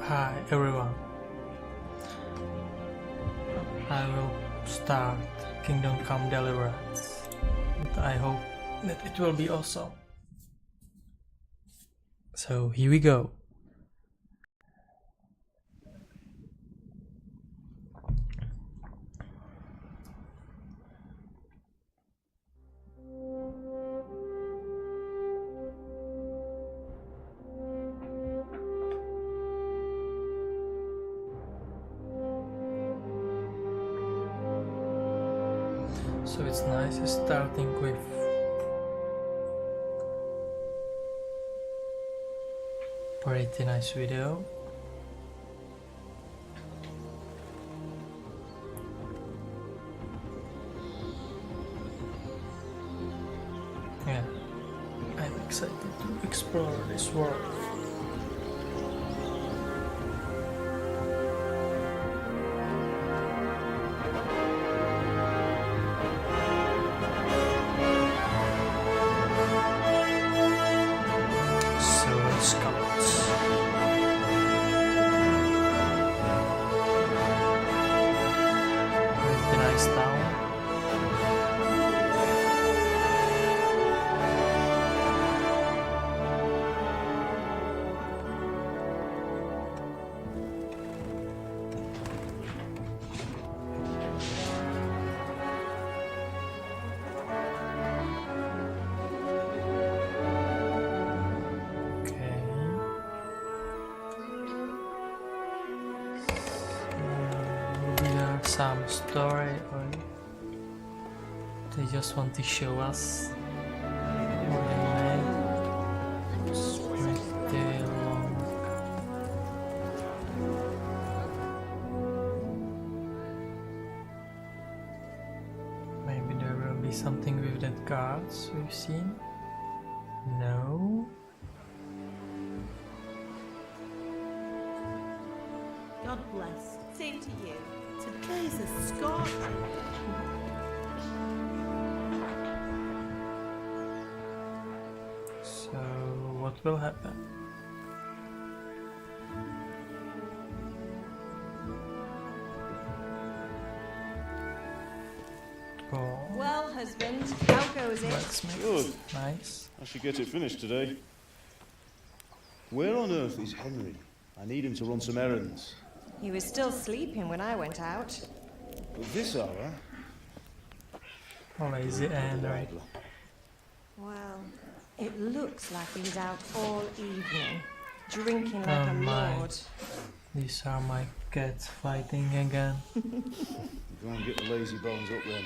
Hi everyone. I will start Kingdom Come Deliverance. And I hope that it will be awesome. So here we go. So it's nice starting with pretty nice video. Yeah, I'm excited to explore this world. Some story, or they just want to show us it's pretty long. Maybe there will be something with that cards we've seen. No. God bless. Same to you. Today's a Scott. So what will happen? Oh. Well, husband, how goes it? Let's make Good. it nice. I should get it finished today. Where on earth is Henry? I need him to run some errands. He was still sleeping when I went out. At this hour? Lazy Henry. Well, it looks like he's out all evening, drinking like Oh a my. lord. These are my cats fighting again. Go and get the lazy bones up then.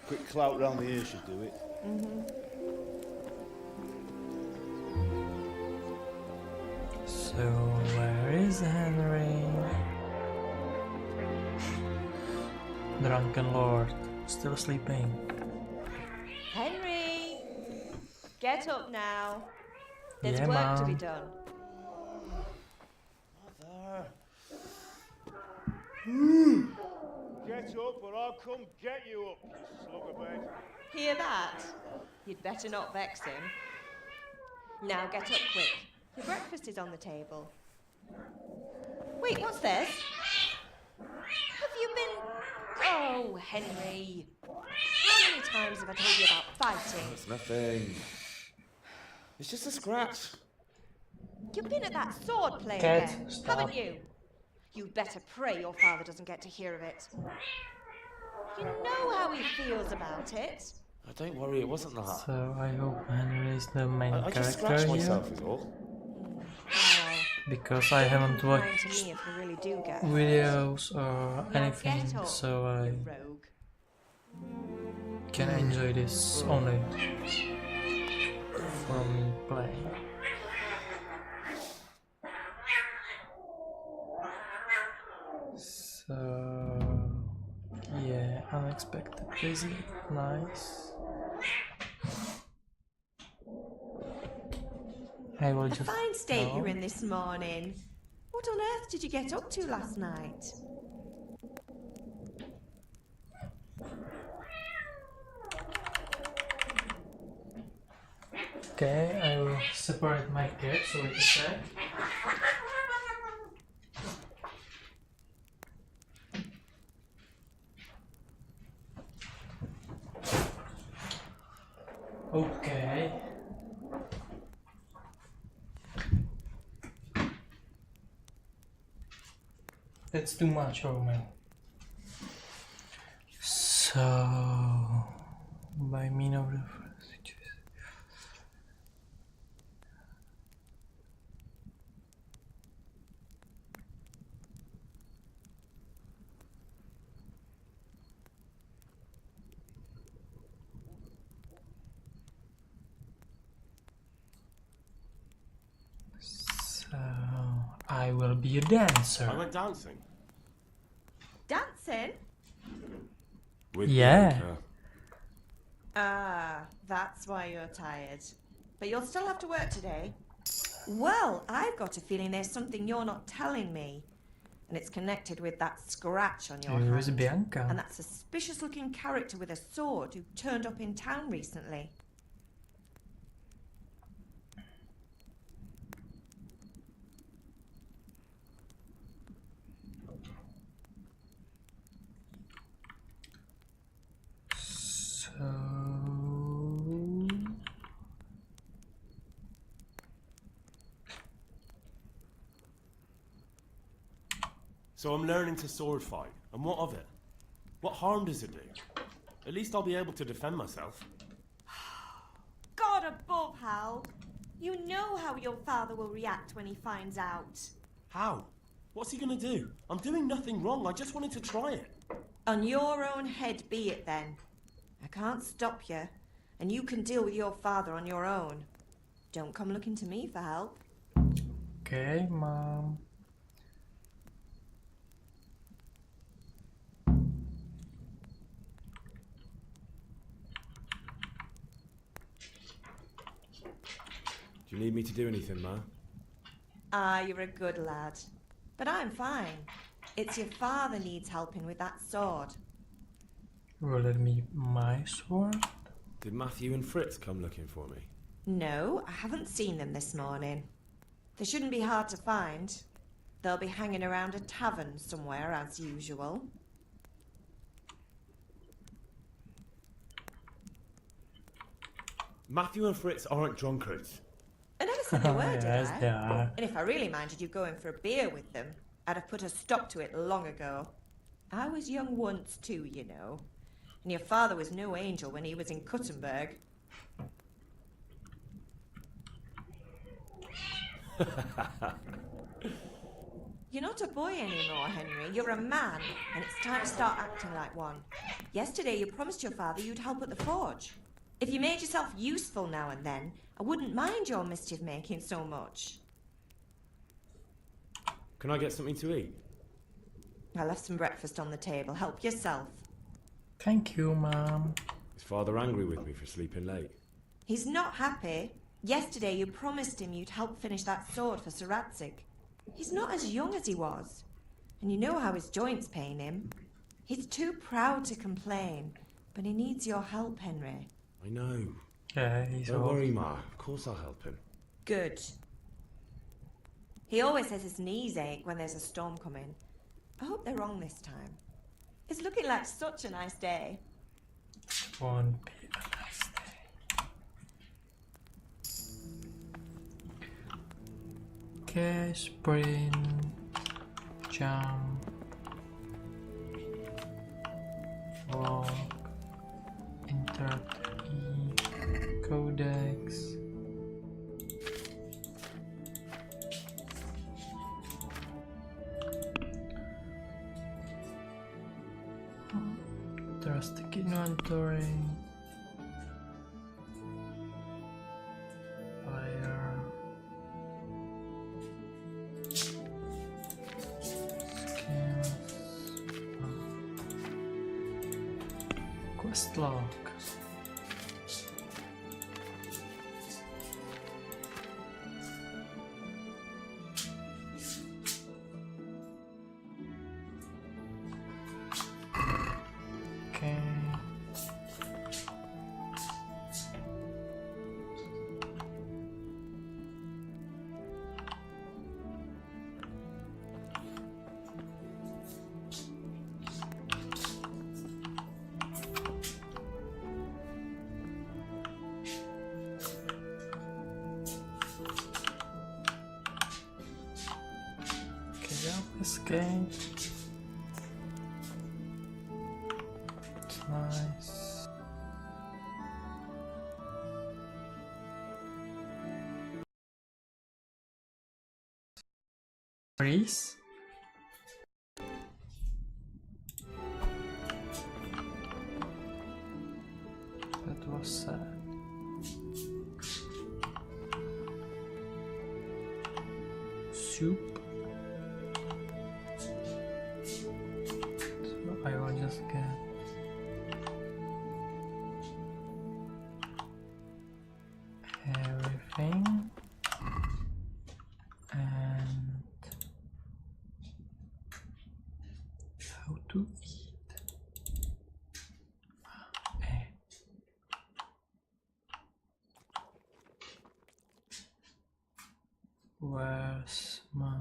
Quick clout round the ear should do it. So where is Henry? Drunken Lord, still sleeping. Henry! Get up now. There's Yeah, work to be Mom. done. Mother! Get up or I'll come get you up, you sluggerbag. Hear that? You'd better not vex him. Now get up quick. Your breakfast is on the table. Wait, what's this? Have you been... Oh, Henry. How many times have I told you about fighting? It's nothing. It's just a scratch. You've been at that sword play Cat, again, stop. haven't you? You'd better pray your father doesn't get to hear of it. You know how he feels about it. Oh, don't worry, it wasn't that. So I hope Henry is the main I just character scratched here. myself is all. Well, Because I haven't lying to watched me if you really do get videos or Now anything, get up, so I you rogue. can enjoy this only from me playing. So yeah, unexpected visit, nice. I will A just fine state no. you're in this morning. What on earth did you get up to last night? Okay, I will separate my cat, so wait a sec. Okay. That's too much, Roman. So, by mean of the first situation. So, I will be a dancer. I went dancing. Dancing? With Yeah. Bianca. Ah, that's why you're tired. But you'll still have to work today. Well, I've got a feeling there's something you're not telling me. And it's connected with that scratch on your Who is hand. Bianca? And that suspicious-looking character with a sword who turned up in town recently. So I'm learning to sword fight. And what of it? What harm does it do? At least I'll be able to defend myself. God above, Hal. You know how your father will react when he finds out. How? What's he gonna do? I'm doing nothing wrong. I just wanted to try it. On your own head be it then. I can't stop you, and you can deal with your father on your own. Don't come looking to me for help. Okay, Mom. Do you need me to do anything, Ma? Ah, you're a good lad. But I'm fine. It's your father needs helping with that sword. Will it be my sword? Did Matthew and Fritz come looking for me? No, I haven't seen them this morning. They shouldn't be hard to find. They'll be hanging around a tavern somewhere as usual. Matthew and Fritz aren't drunkards. I never said they were, did Yes, I? they are. And if I really minded you going for a beer with them, I'd have put a stop to it long ago. I was young once too, you know. And your father was no angel when he was in Kuttenberg. You're not a boy anymore, Henry. You're a man, and it's time to start acting like one. Yesterday you promised your father you'd help at the forge. If you made yourself useful now and then, I wouldn't mind your mischief making so much. Can I get something to eat? I left some breakfast on the table. Help yourself. Thank you, Mom. Is Father angry with me for sleeping late? He's not happy. Yesterday you promised him you'd help finish that sword for Sir Radzig. He's not as young as he was. And you know how his joints pain him. He's too proud to complain, but he needs your help, Henry. I know. Yeah, he's Don't old. worry, Ma. Of course I'll help him. Good. He always says his knees ache when there's a storm coming. I hope they're wrong this time. It's looking like such a nice day. Won't be a nice day. Okay, sprint, jump, walk, interact E, codex. Drastic inventory. Fire. Skills. Quest log. Okay. Okay. It's nice. Freeze? That was sad. Soup. So I will just get everything and how to eat. Eh. Where's my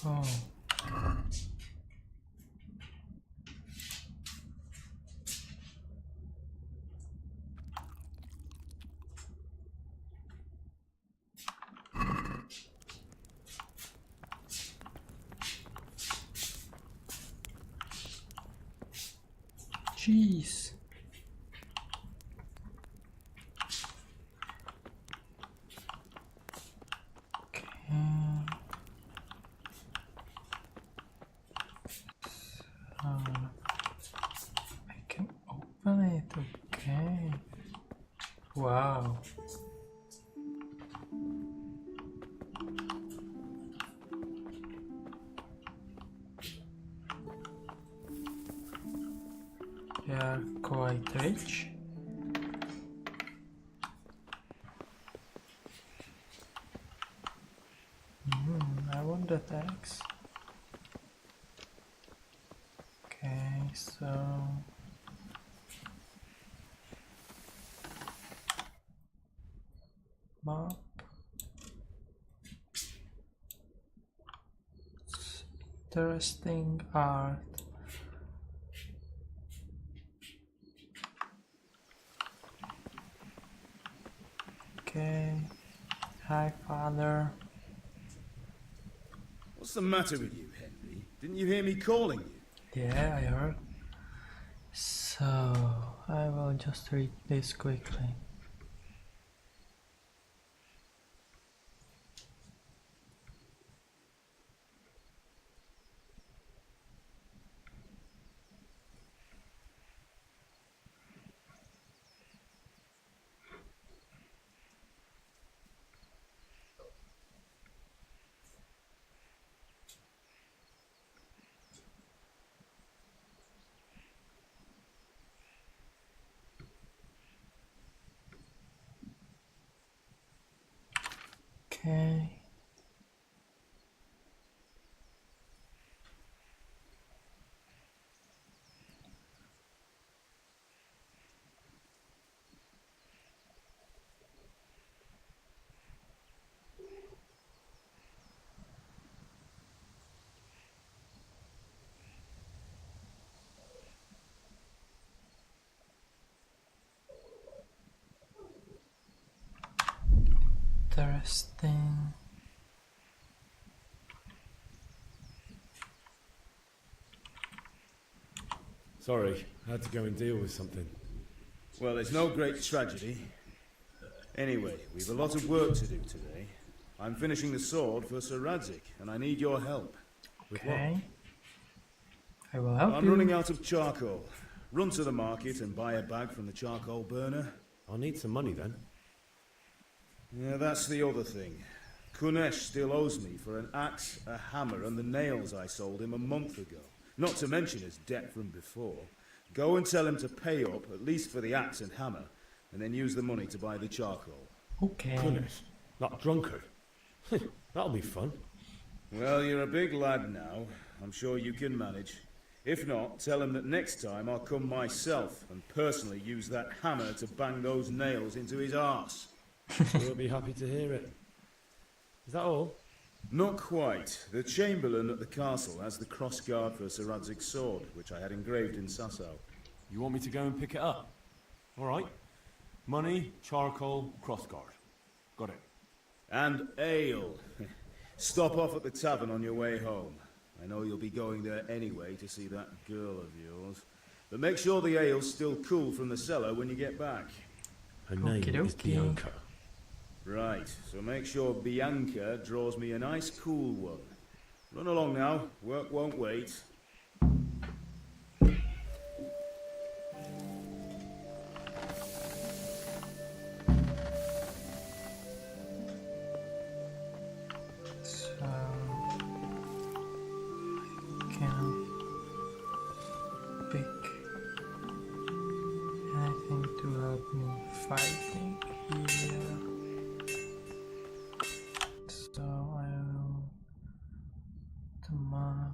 oh jeez. Okay. I can open it, okay. Wow. They are quite rich. I want that axe. Okay, so map. Interesting art. Okay. Hi, father. What's the matter with you, Henry? Didn't you hear me calling you? Yeah, I heard. So I will just read this quickly. Okay. Interesting. Sorry, I had to go and deal with something. Well, it's no great tragedy. Anyway, we've a lot of work to do today. I'm finishing the sword for Sir Radzik, and I need your help. With what? Okay. I will help I'm you. running out of charcoal. Run to the market and buy a bag from the charcoal burner. I'll need some money then. Yeah, that's the other thing. Kunesh still owes me for an axe, a hammer, and the nails I sold him a month ago. Not to mention his debt from before. Go and tell him to pay up, at least for the axe and hammer, and then use the money to buy the charcoal. Okay. Goodness, that drunkard. That'll be fun. Well, you're a big lad now. I'm sure you can manage. If not, tell him that next time I'll come myself and personally use that hammer to bang those nails into his arse. We'll be happy to hear it. Is that all? Not quite. The Chamberlain at the castle has the cross guard for Sir Radzig's sword, which I had engraved in Sasau. You want me to go and pick it up? All right. Money, charcoal, crossguard. Got it. And ale. Stop off at the tavern on your way home. I know you'll be going there anyway to see that girl of yours. But make sure the ale's still cool from the cellar when you get back. Her name is Okey-dokey. Bianca. Right, so make sure Bianca draws me a nice cool one. Run along now, work won't wait. So I can pick anything to help me fighting here. So I will the map.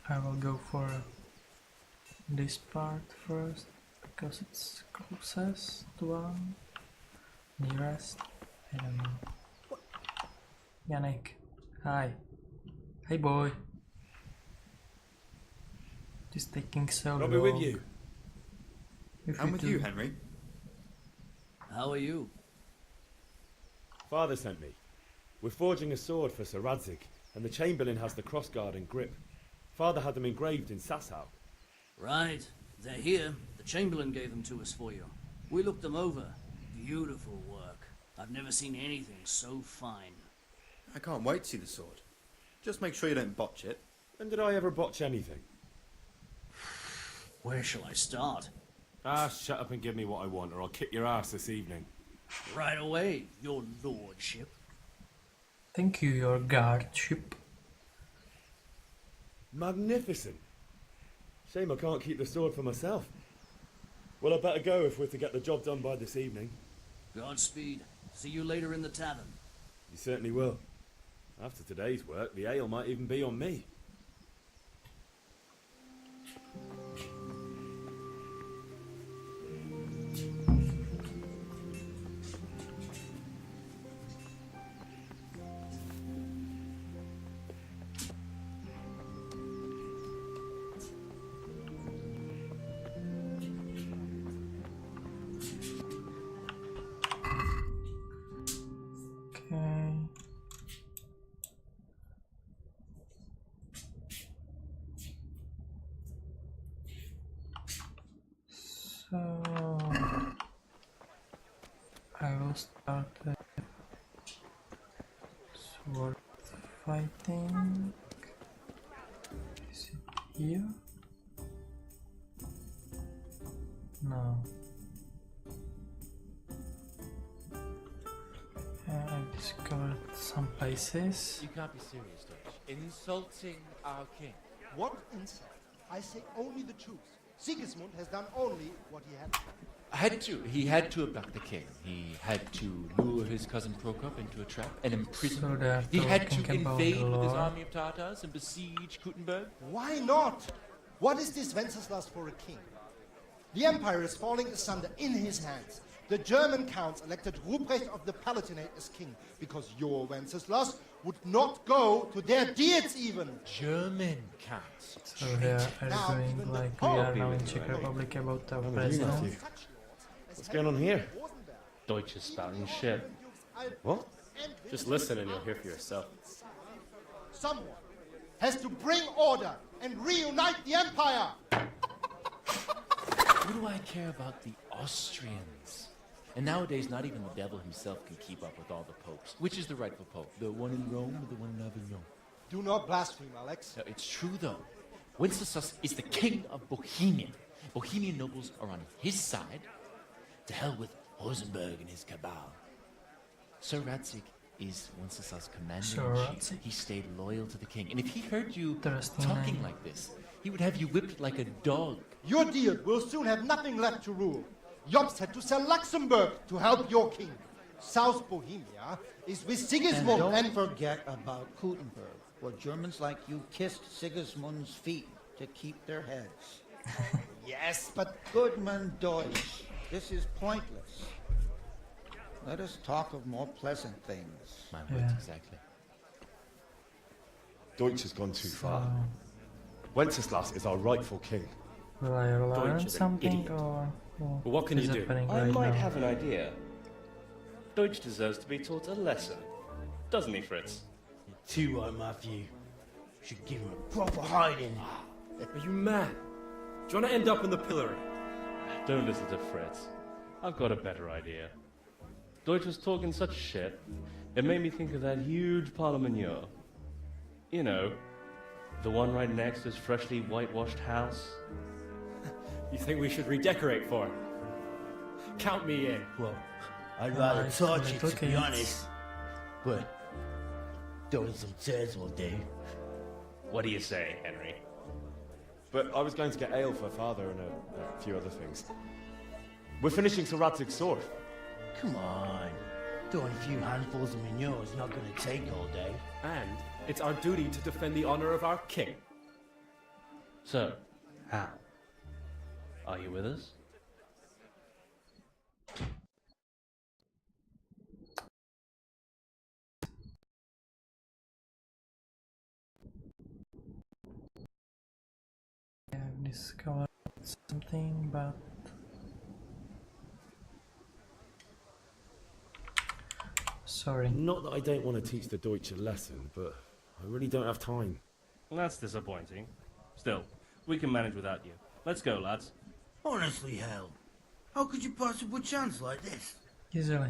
I will go for this part first because it's closest to one. Nearest. I don't know. Yannick. Hi. Hey boy. Just taking so long. I'll be with you. If I'm with do- you, Henry. How are you? Father sent me. We're forging a sword for Sir Radzig, and the Chamberlain has the crossguard and grip. Father had them engraved in Sasau. Right, they're here. The Chamberlain gave them to us for you. We looked them over. Beautiful work. I've never seen anything so fine. I can't wait to see the sword. Just make sure you don't botch it. When did I ever botch anything? Where shall I start? Ah, shut up and give me what I want, or I'll kick your ass this evening. Right away, your lordship. Thank you, your guardship. Magnificent. Shame I can't keep the sword for myself. Well, I better go if we're to get the job done by this evening. Godspeed. See you later in the tavern. You certainly will. After today's work, the ale might even be on me. Okay. So I will start the sword fighting. Is it here? No. I've discovered some places. You can't be serious, Deutsch. Insulting our king. What insult? I say only the truth. Sigismund has done only what he had to. He had to abduct the king. He had to lure his cousin Prokop into a trap and imprison So him. they are He had to talking about invade the with his law. army of Tatars and besiege Gutenberg. Why not? What is this Wenceslas for a king? The empire is falling asunder in his hands. The German counts elected Ruprecht of the Palatinate as king because your Wenceslas would not go to their deeds even. German counts. So they are Now arguing even the like we Pope are now in Czech Republic about our president. What's going on here? Deutsch is spouting shit. What? Just listen and you'll hear for yourself. Someone has to bring order and reunite the empire. What do I care about the Austrians? And nowadays, not even the devil himself can keep up with all the popes. Which is the rightful pope? The one in Rome or the one in Avignon? Do not blaspheme, Alex. No, it's true, though. Wenceslas is the king of Bohemia. Bohemian nobles are on his side. To hell with Rosenberg and his cabal. Sir Radzig is Wenceslas' Sir commander-in-chief. Radzig. He stayed loyal to the king. And if he heard you Interesting talking name. like this, he would have you whipped like a dog. Your deal will soon have nothing left to rule. Jobst had to sell Luxembourg to help your king. South Bohemia is with And Sigismund don't forget about Gutenberg, where Germans like you kissed Sigismund's feet to keep their heads. Yes, but Goodman Deutsch, this is pointless. Let us talk of more pleasant things. My Yeah. words, exactly. Deutsch has gone too far. Wenceslas is our rightful king. Will I learn Deutsch is an something idiot. or Well, what can is you do? happening I right might now? have an idea. Deutsch deserves to be taught a lesson. Doesn't he, Fritz? Too right, Matthew. Should give him a proper hiding. Are you mad? Do you want to end up in the pillory? Don't listen to Fritz. I've got a better idea. Deutsch was talking such shit, it made me think of that huge parliament. You know, the one right next to his freshly whitewashed house. You think we should redecorate for him? Count me in. Well, I'd rather Nice torch it, little to be kids. honest. But throwing some tears will do. What do you say, Henry? But I was going to get ale for father and a few other things. We're finishing Sir Radzig's sword. Come on. Throwing a few handfuls of manure is not going to take all day. And it's our duty to defend the honor of our king. So, how? Are you with us? I have discovered something, but sorry. Not that I don't want to teach the Deutsch a lesson, but I really don't have time. Well, that's disappointing. Still, we can manage without you. Let's go, lads. Honestly, hell. How could you pass up a chance like this? Easily.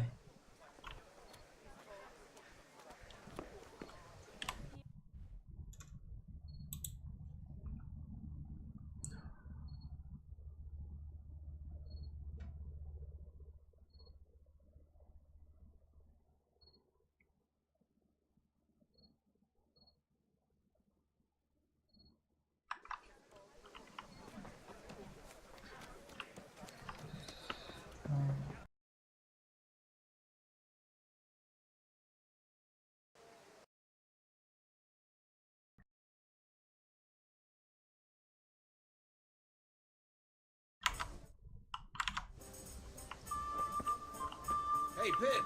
Hey, Pip,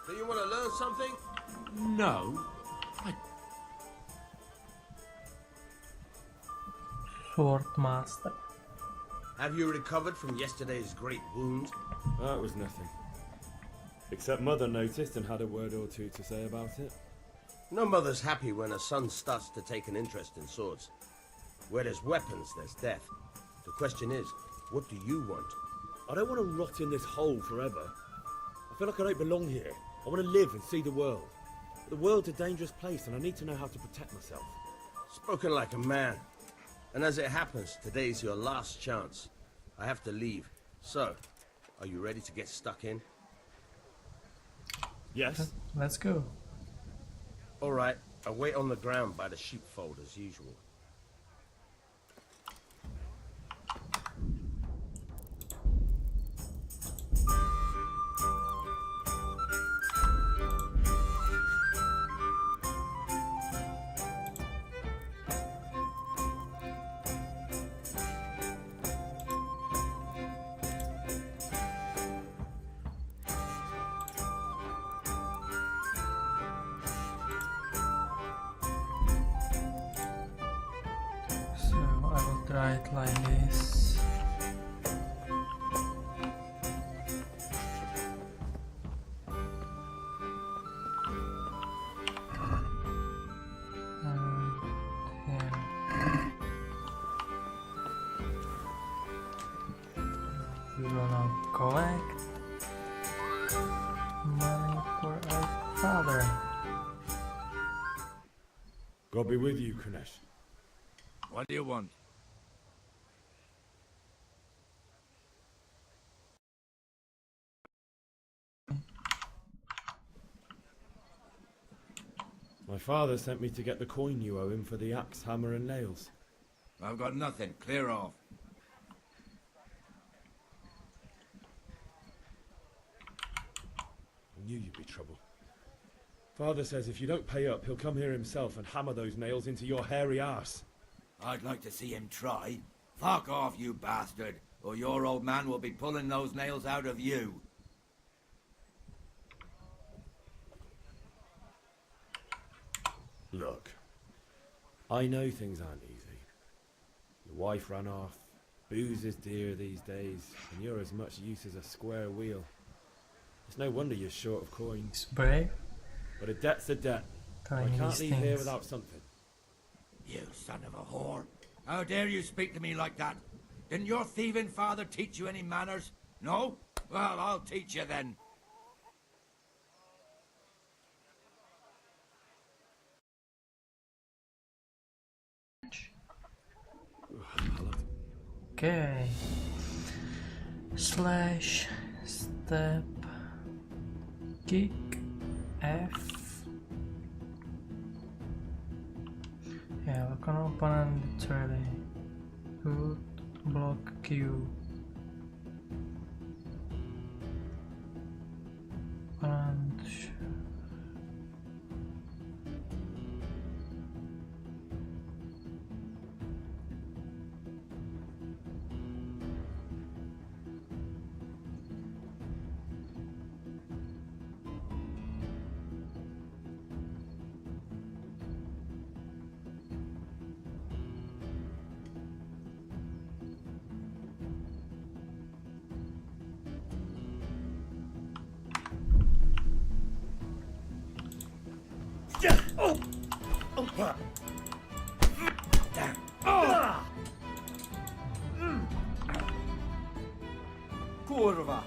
do you want to learn something? No. Sword master. Have you recovered from yesterday's great wound? That was nothing. Except Mother noticed and had a word or two to say about it. No mother's happy when her son starts to take an interest in swords. Where there's weapons, there's death. The question is, what do you want? I don't want to rot in this hole forever. I feel like I don't belong here. I want to live and see the world. But the world's a dangerous place and I need to know how to protect myself. Spoken like a man. And as it happens, today's your last chance. I have to leave. So, are you ready to get stuck in? Yes. Let's go. All right, I'll wait on the ground by the sheepfold as usual. So I will try it like this. Here. We will now collect money for our father. God be with you, Kunesh. What do you want? My father sent me to get the coin you owe him for the axe, hammer and nails. I've got nothing. Clear off. I knew you'd be trouble. Father says if you don't pay up, he'll come here himself and hammer those nails into your hairy arse. I'd like to see him try. Fuck off, you bastard, or your old man will be pulling those nails out of you. Look, I know things aren't easy. Your wife ran off, booze is dear these days, and you're as much use as a square wheel. It's no wonder you're short of coins. Brave. But a debt's a debt. Telling I can't these leave here things. without something. You son of a whore. How dare you speak to me like that? Didn't your thieving father teach you any manners? No? Well, I'll teach you then. Okay. Slash, step, kick, F. Yeah, look on opponent literally. Good, block Q. Opponent. Kurwa.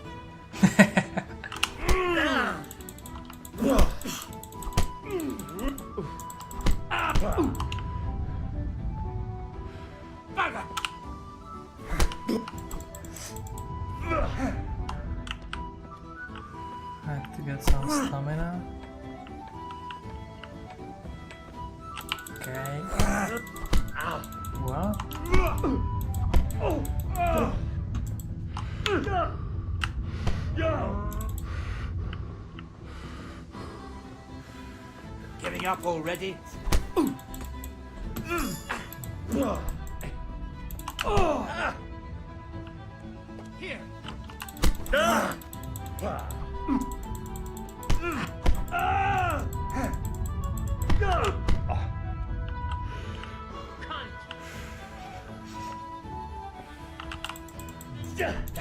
I have to get some stamina. Okay. What? Giving up already? Here.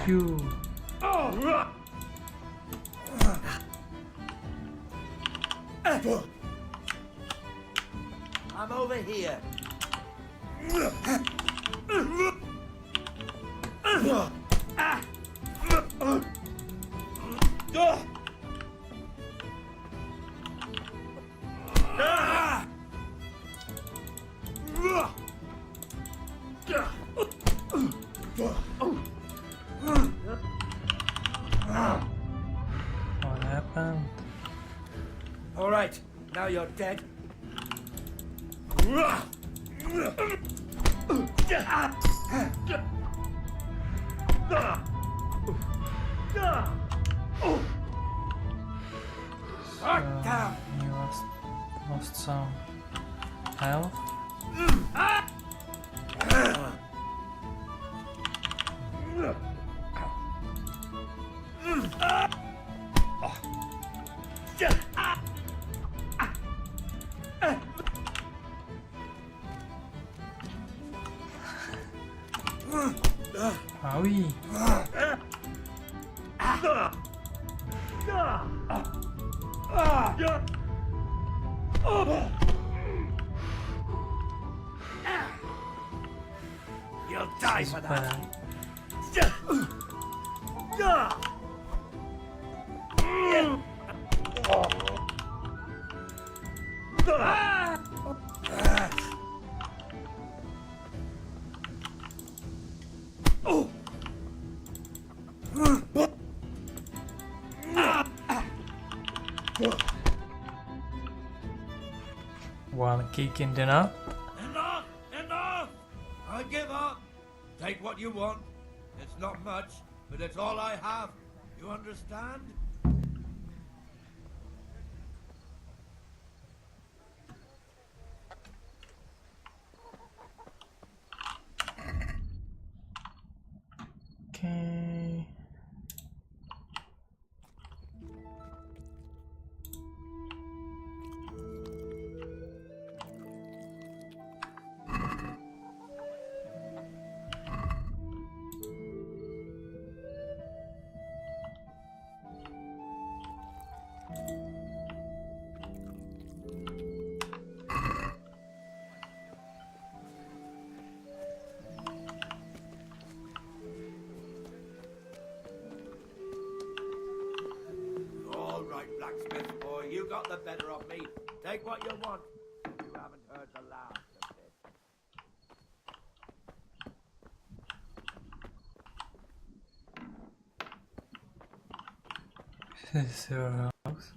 Q. I'm over here. What happened? All right, now you're dead. You lost some health. Owie. You'll die for that. One kick in the nut. Enough! Enough! I give up. Take what you want. It's not much, but it's all I have. You understand? Okay. right, blacksmith boy, you got the better of me. Take what you want. You haven't heard the last of this. This is your house.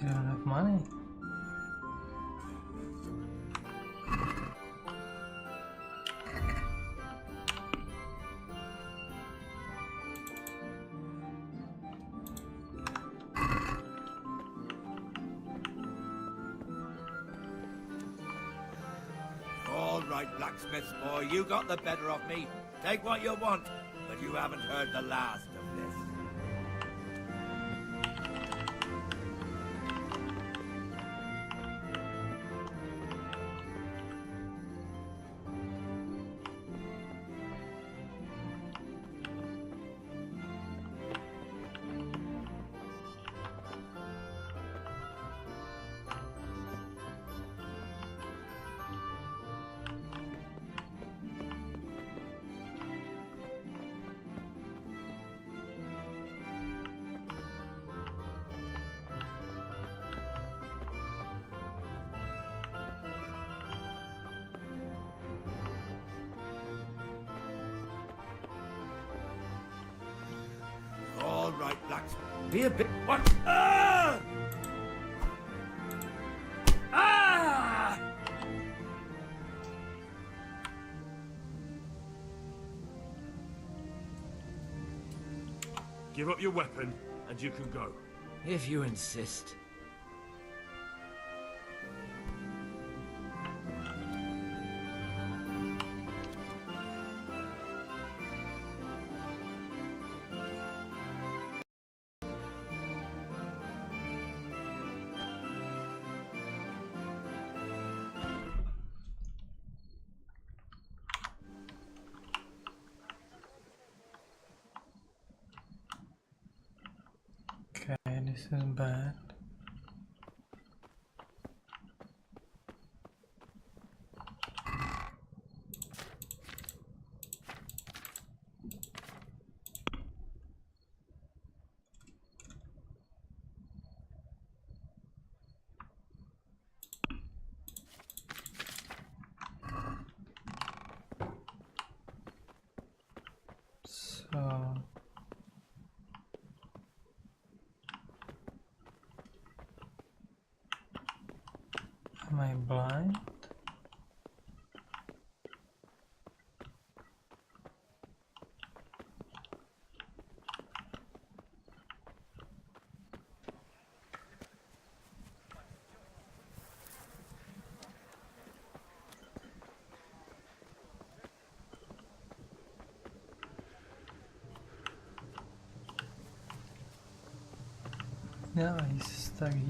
You don't have money. All right, blacksmith boy, you got the better of me. Take what you want, but you haven't heard the last of this. All right, blacksmith. Be a bit. What? Ah! Ah! Give up your weapon, and you can go. If you insist. Okay, this isn't bad. So am I blind? No, he's stuck here.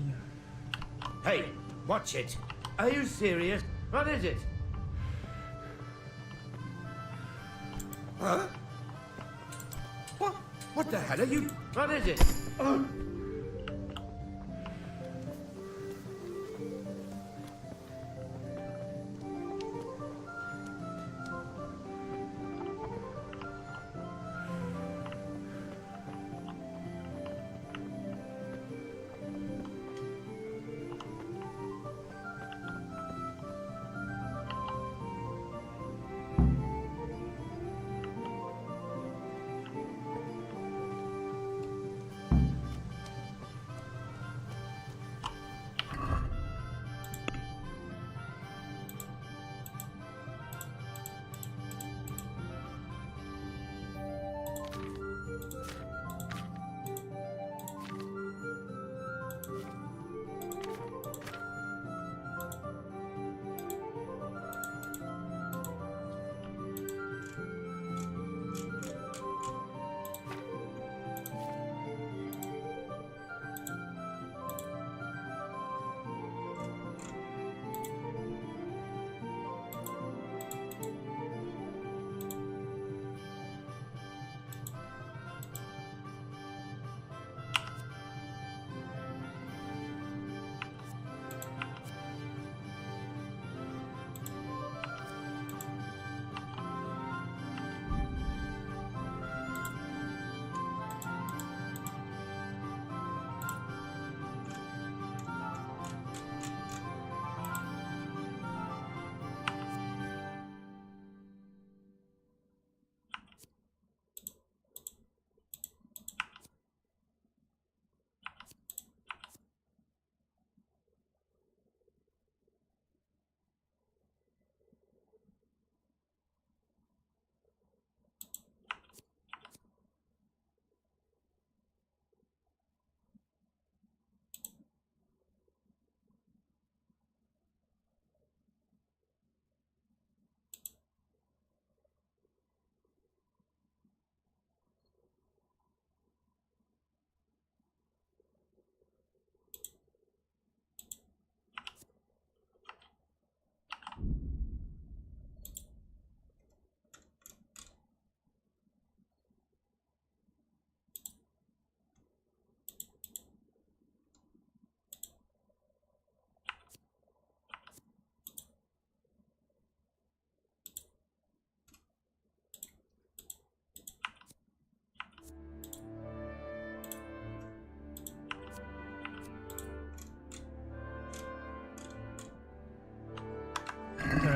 Hey, watch it. Are you serious? What is it? Huh? What? What the hell are you? What is it? Oh.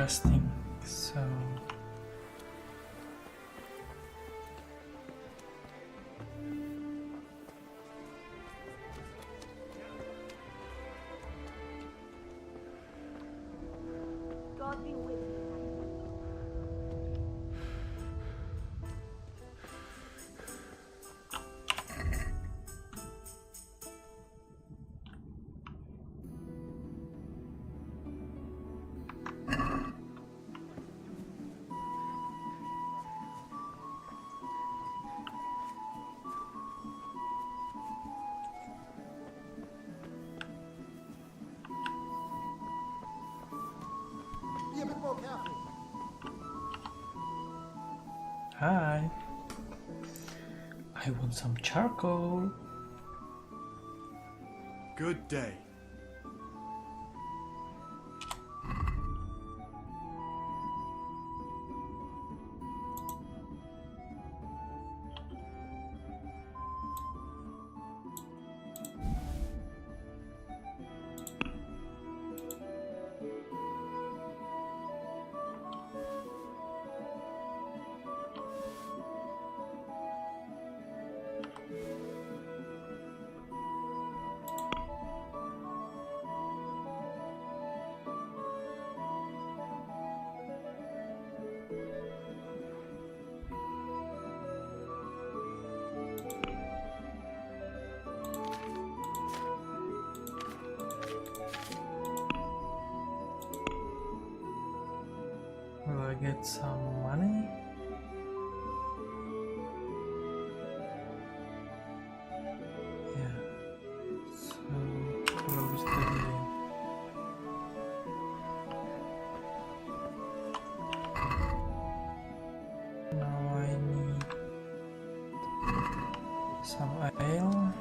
interesting. So God be with you. Be a bit more careful. hi. I want some charcoal. Good day. Will I get some money? Yeah. So close the game. Now I need some ale.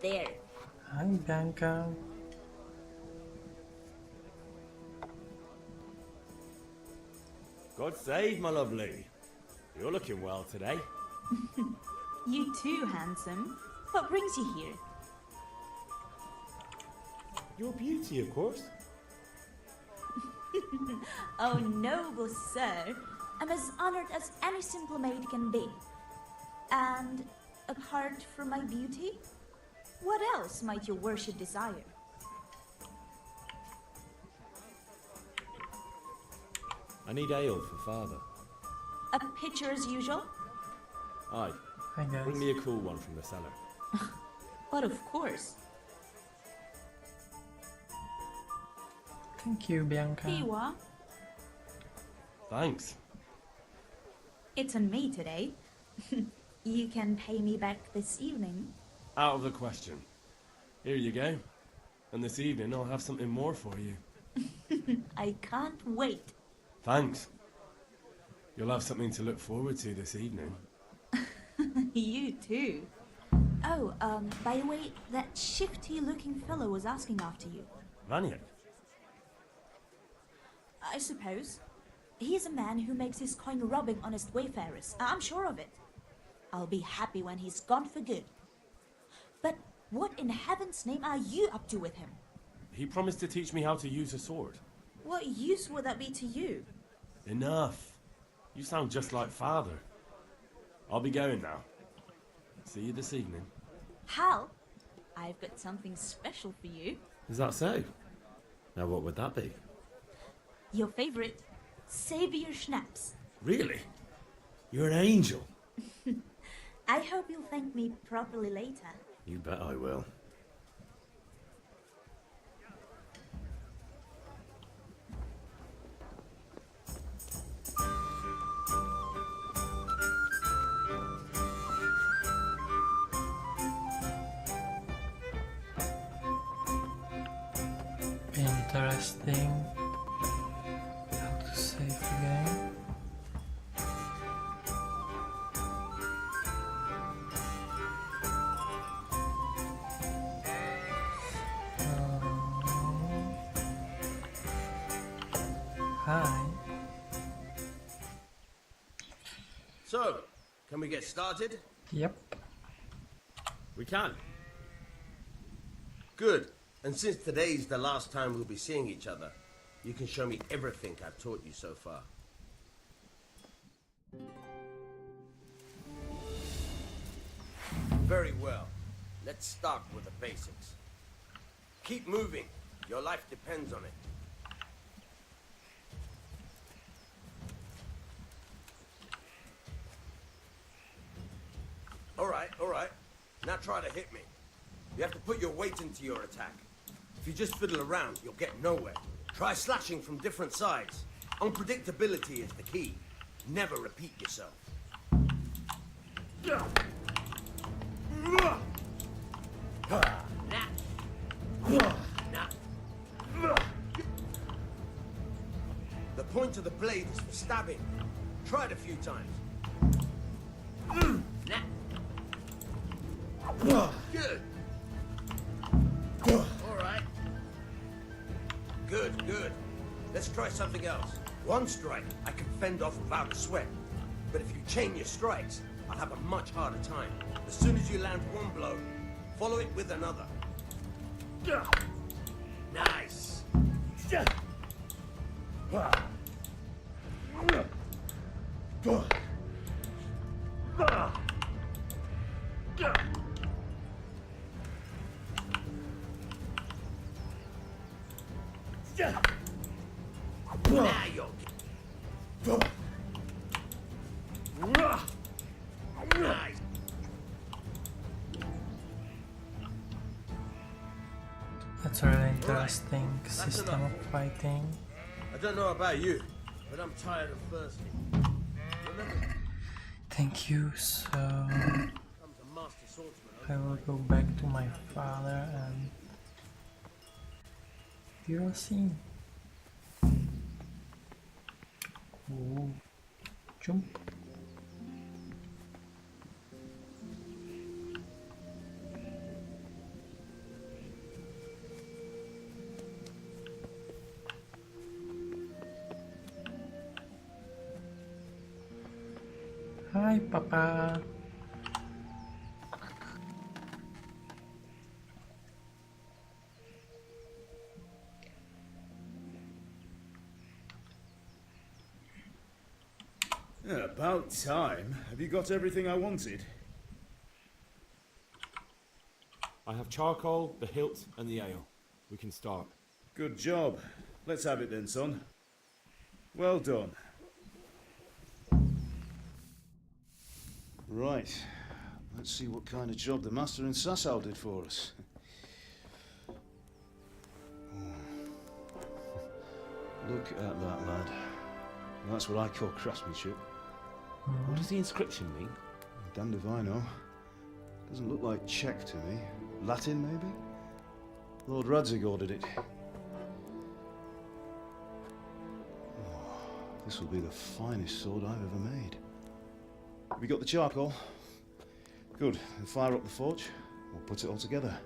There. Hi, Bianca. God save, my lovely. You're looking well today. You too, handsome. What brings you here? Your beauty, of course. Oh, noble sir. I'm as honored as any simple maid can be. And apart from my beauty, what else might your worship desire? I need ale for father. A pitcher as usual? Aye. Hi, guys. Bring me a cool one from the cellar. But of course. Thank you, Bianca. Here you are. Thanks. It's on me today. You can pay me back this evening. Out of the question. Here you go. And this evening I'll have something more for you. I can't wait. Thanks. You'll have something to look forward to this evening. You too. Oh, by the way, that shifty-looking fellow was asking after you. Vanya? I suppose. He is a man who makes his coin robbing honest wayfarers. I'm sure of it. I'll be happy when he's gone for good. But what in heaven's name are you up to with him? He promised to teach me how to use a sword. What use would that be to you? Enough. You sound just like father. I'll be going now. See you this evening. Hal, I've got something special for you. Is that so? Now what would that be? Your favorite, Savior Schnapps. Really? You're an angel. I hope you'll thank me properly later. You bet I will. Interesting. How to save the game. Hi. So, can we get started? Yep. We can. Good. And since today's the last time we'll be seeing each other, you can show me everything I've taught you so far. Very well. Let's start with the basics. Keep moving. Your life depends on it. All right. Now try to hit me. You have to put your weight into your attack. If you just fiddle around, you'll get nowhere. Try slashing from different sides. Unpredictability is the key. Never repeat yourself. The point of the blade is for stabbing. Try it a few times. Good. All right. Good. Let's try something else. One strike I can fend off without a sweat. But if you chain your strikes, I'll have a much harder time. As soon as you land one blow, follow it with another. Nice. Now you're... Nice. That's a really interesting system of fighting. I don't know about you, but I'm tired and thirsty. Remember, Thank you, so comes a master swordsman. I will go back to my father and you'll see. Ooh. Jump. Hi, Papa. Yeah, about time. Have you got everything I wanted? I have charcoal, the hilt, and the ale. We can start. Good job. Let's have it then, son. Well done. Right. Let's see what kind of job the Master in Sasau did for us. Look at that, lad. That's what I call craftsmanship. What does the inscription mean? Damned if I know. Doesn't look like Czech to me. Latin, maybe? Lord Radzig ordered it. Oh, this will be the finest sword I've ever made. Have you got the charcoal? Good. Then fire up the forge. We'll put it all together.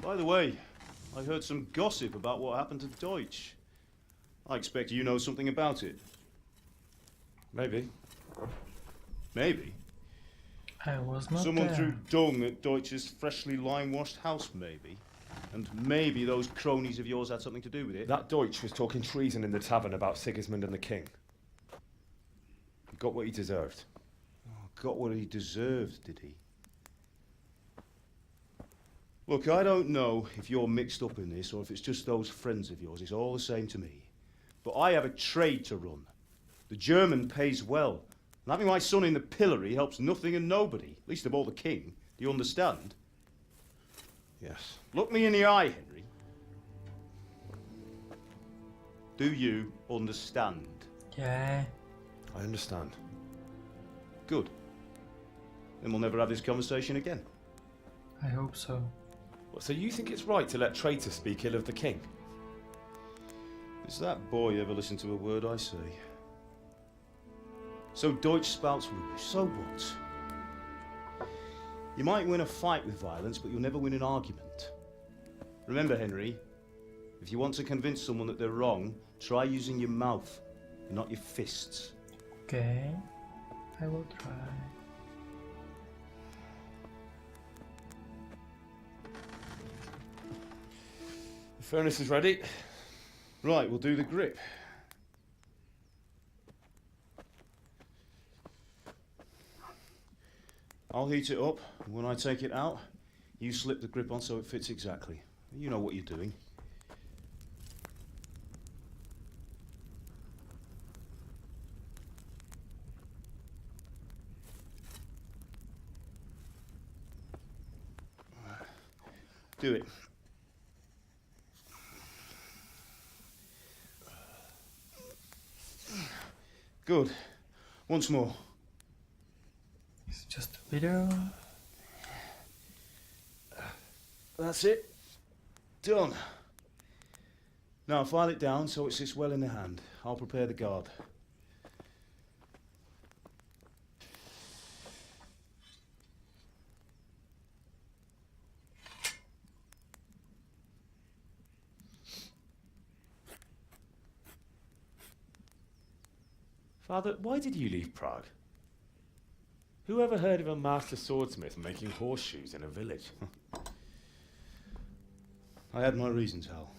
By the way, I heard some gossip about what happened to Deutsch. I expect you know something about it. Maybe. Maybe? I was not Someone there. threw dung at Deutsch's freshly lime-washed house, maybe. And maybe those cronies of yours had something to do with it. That Deutsch was talking treason in the tavern about Sigismund and the king. He got what he deserved. Oh, got what he deserved, did he? Look, I don't know if you're mixed up in this or if it's just those friends of yours. It's all the same to me. But I have a trade to run. The German pays well. And having my son in the pillory helps nothing and nobody, least of all the king. Do you understand? Yes. Look me in the eye, Henry. Do you understand? Yeah. I understand. Good. Then we'll never have this conversation again. I hope so. What, so you think it's right to let traitors speak ill of the king? Does that boy ever listen to a word I say? So Deutsch spouts rubbish, so what? You might win a fight with violence, but you'll never win an argument. Remember, Henry, If you want to convince someone that they're wrong, try using your mouth, and not your fists. Okay, I will try. The furnace is ready. Right, we'll do the grip. I'll heat it up, and when I take it out, you slip the grip on so it fits exactly. You know what you're doing. Do it. Good. Once more. It's just a video. That's it. Done. Now file it down so it sits well in the hand. I'll prepare the guard. Father, why did you leave Prague? Who ever heard of a master swordsmith making horseshoes in a village? I had my reasons, Hal.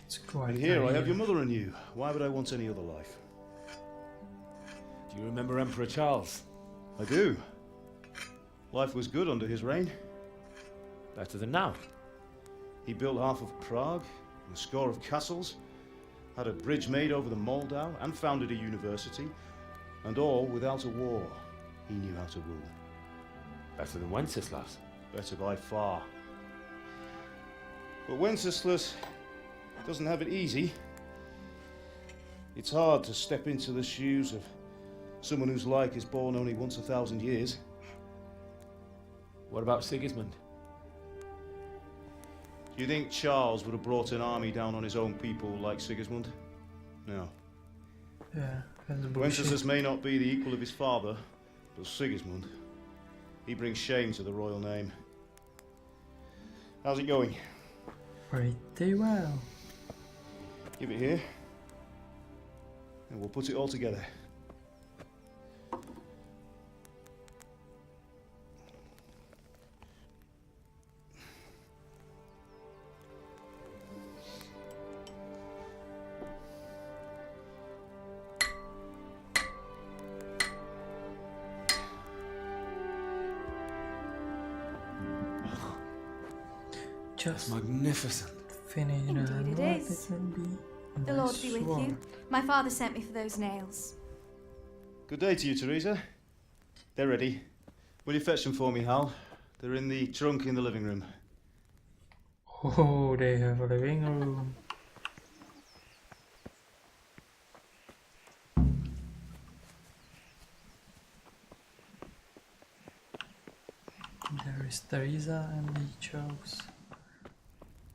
It's quite. And here I have your mother and you. Why would I want any other life? Do you remember Emperor Charles? I do. Life was good under his reign. Better than now. He built half of Prague, and a score of castles, had a bridge made over the Moldau, and founded a university, and all without a war. He knew how to rule. Better than Wenceslas. Better by far. But Wenceslas doesn't have it easy. It's hard to step into the shoes of someone whose like is born only once 1,000 years. What about Sigismund? Do you think Charles would have brought an army down on his own people like Sigismund? No. Yeah, that's bullshit. Wenceslas may not be the equal of his father, but Sigismund, he brings shame to the royal name. How's it going? Pretty well. Give it here, and we'll put it all together. Just magnificent. finish Indeed the it what is. it will be. The a Lord nice be with sword. you. My father sent me for those nails. Good day to you, Teresa. They're ready. Will you fetch them for me, Hal? They're in the trunk in the living room. Oh, they have a living room. There is Teresa and he chose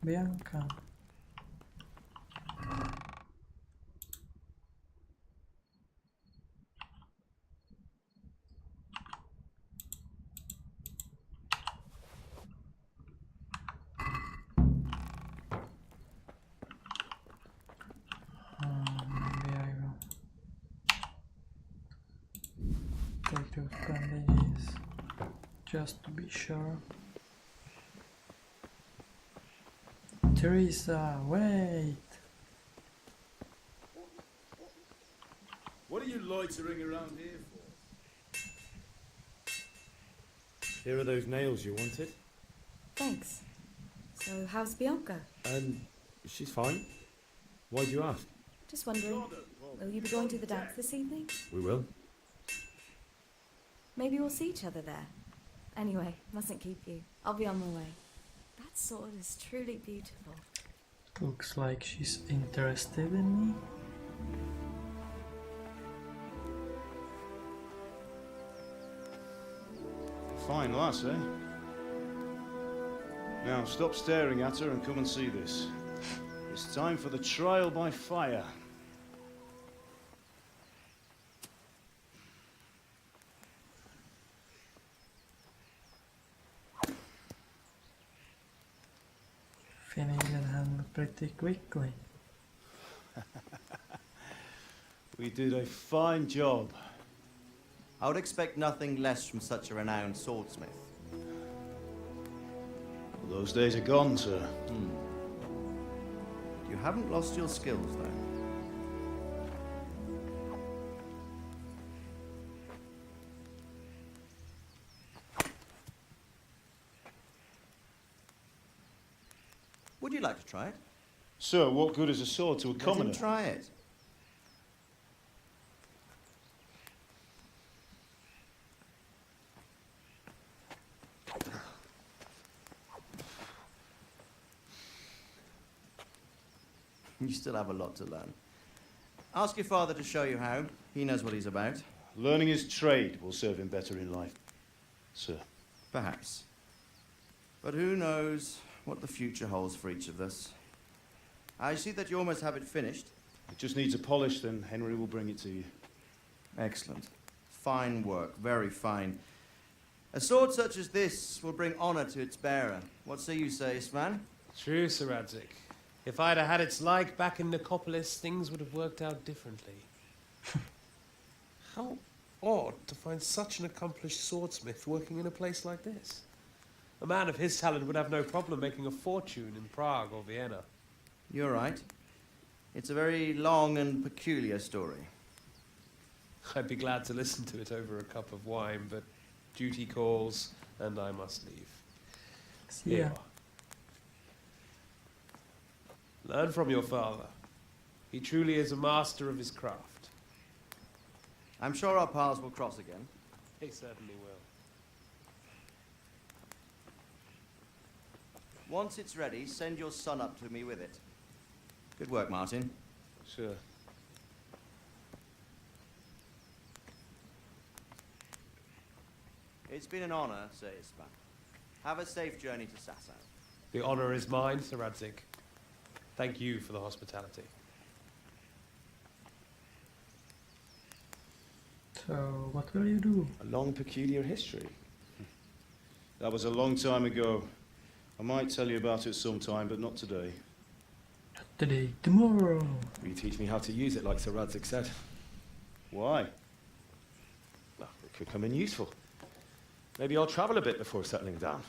Bianca. Maybe I will take those bandages just to be sure. Teresa, wait! What are you loitering around here for? Here are those nails you wanted. Thanks. So, how's Bianca? She's fine. Why do you ask? Just wondering, will you be going to the dance this evening? We will. Maybe we'll see each other there. Anyway, mustn't keep you. I'll be on my way. That sword is truly beautiful. Looks like she's interested in me. Fine lass, eh? Now stop staring at her and come and see this. It's time for the trial by fire. finish that handle pretty quickly. We did a fine job. I would expect nothing less from such a renowned swordsmith. Those days are gone, sir. You haven't lost your skills, though. Would you like to try it? Sir, what good is a sword to a commoner? Let him try it. You still have a lot to learn. Ask your father to show you how. He knows what he's about. Learning his trade will serve him better in life, sir. Perhaps. But who knows what the future holds for each of us. I see that you almost have it finished. It just needs a polish, then Henry will bring it to you. Excellent. Fine work, very fine. A sword such as this will bring honor to its bearer. What say you, Svan? True, Sir Radzik. If I'd have had its like back in Nicopolis, things would have worked out differently. How odd to find such an accomplished swordsmith working in a place like this. A man of his talent would have no problem making a fortune in Prague or Vienna. You're right. It's a very long and peculiar story. I'd be glad to listen to it over a cup of wine, but duty calls, and I must leave. Yeah. Here. Learn from your father. He truly is a master of his craft. I'm sure our paths will cross again. He certainly will. Once it's ready, send your son up to me with it. Good work, Martin. Sure. It's been an honor, Sir Ispan. Have a safe journey to Sasau. The honor is mine, Sir Radzik. Thank you for the hospitality. So, what will you do? A long, peculiar history. That was a long time ago. I might tell you about it sometime, but not today. Not today, tomorrow. Will you teach me how to use it, like Sir Radzik said? Why? Well, it could come in useful. Maybe I'll travel a bit before settling down.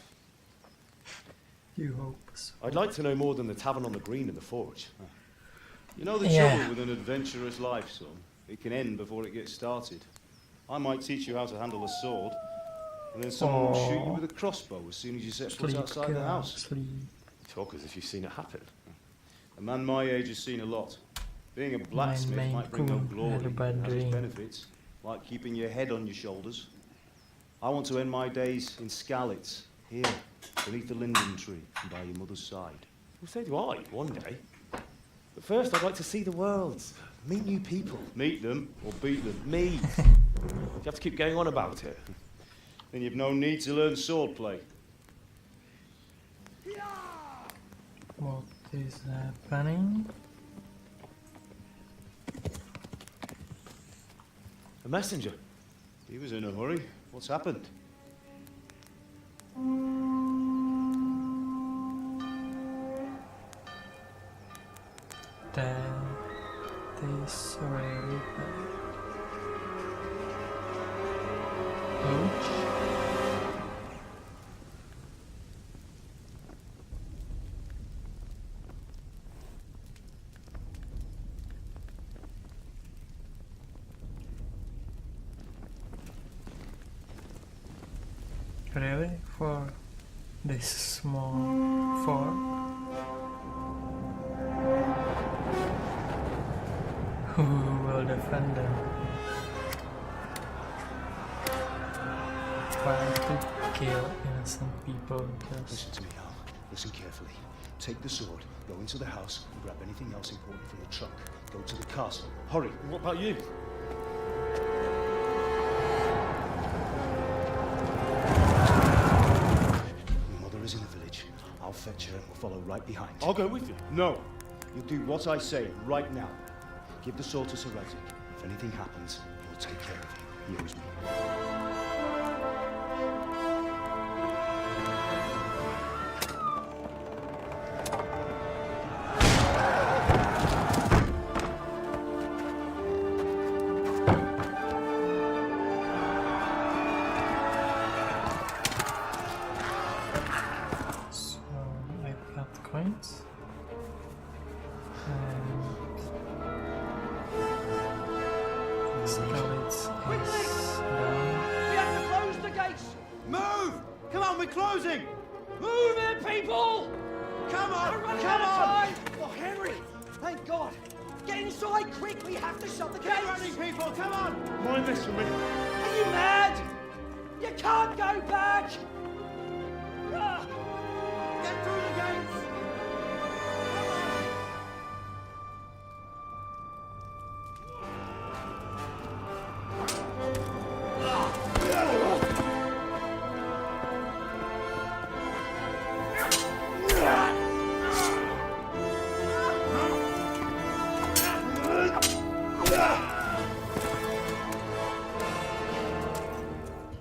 You hope so. I'd like to know more than the tavern on the green and the forge. You know the trouble with an adventurous life, son? It can end before it gets started. I might teach you how to handle a sword, and then someone will shoot you with a crossbow as soon as you set foot outside the house. Sleep. Talk as if you've seen it happen. A man my age has seen a lot. Being a blacksmith might bring no glory, but it has its benefits, like keeping your head on your shoulders. I want to end my days in Skalitz, here, beneath the linden tree, and by your mother's side. Well, so do I, one day. But first, I'd like to see the world, meet new people. Meet them, or beat them. Me. You have to keep going on about it. Then you've no need to learn swordplay. What is happening? A messenger. He was in a hurry. What's happened? That is really bad. Ouch. Really? For this small fort? Who will defend them? Trying to kill innocent people just... Listen to me, Al. Listen carefully. Take the sword, go into the house, and grab anything else important from the trunk. Go to the castle. Hurry. What about you? In the village. I'll fetch her and we'll follow right behind. I'll go with you. No. You'll do what I say right now. Give the sword to Sir Radzik. If anything happens, he'll take care of you. He owes me. escalates Quickly! is done. We have to close the gates! Move! Come on, we're closing! Move it, people! Come on! We're running Come out of on! time! Oh, Henry! Thank God! Get inside quick! We have to shut the gates! Get running, people! Come on! Mind this for me. Are you mad? You can't go back! Ah! Get through the gates!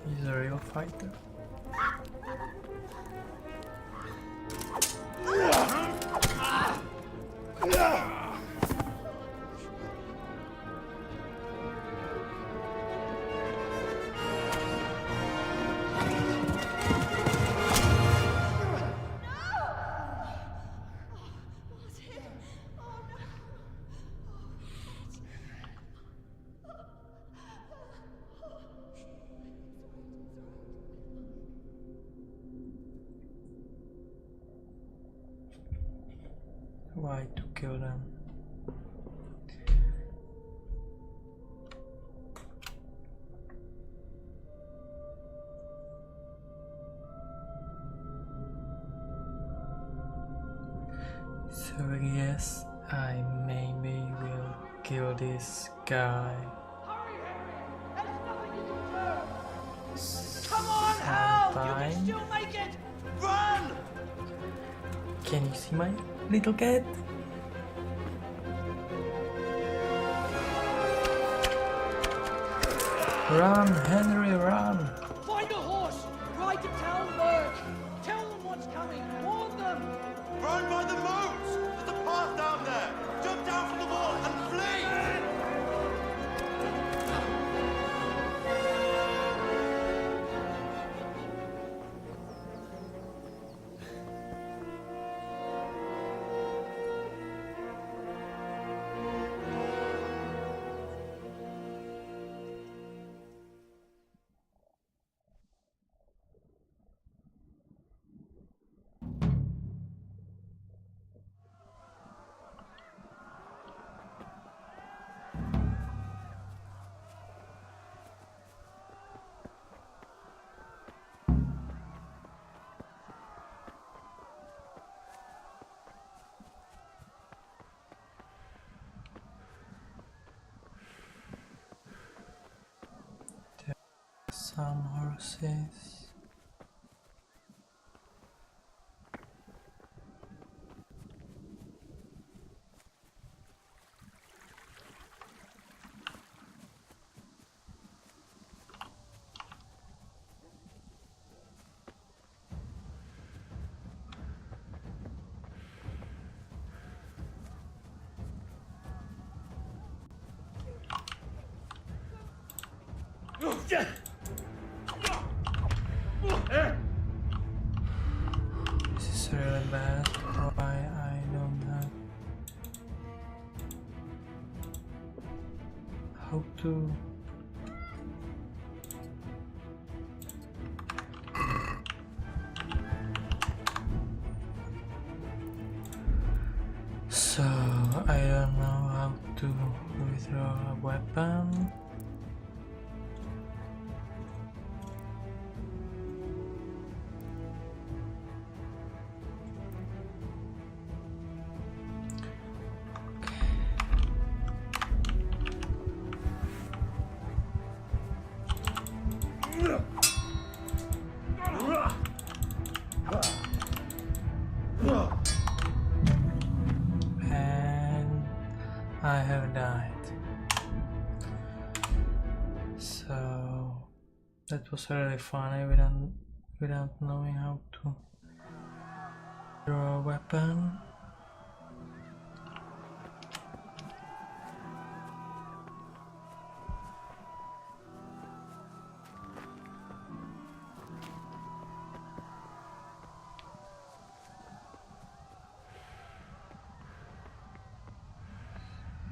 He's a real fighter. Why to kill them? So yes, I maybe will kill this guy. Come on, Hal! You can Sometime. still make it! Run! Can you see my little cat? Run, Henry, run! Find a horse! Ride to Talmberg! Tell them what's coming! Warn them! Run by the moats! There's a path down there! Jump down from the wall and flee! Some horses. This is really bad. Why I don't have how to so I don't know how to withdraw a weapon. And I have died. So that was really funny without knowing how to draw a weapon.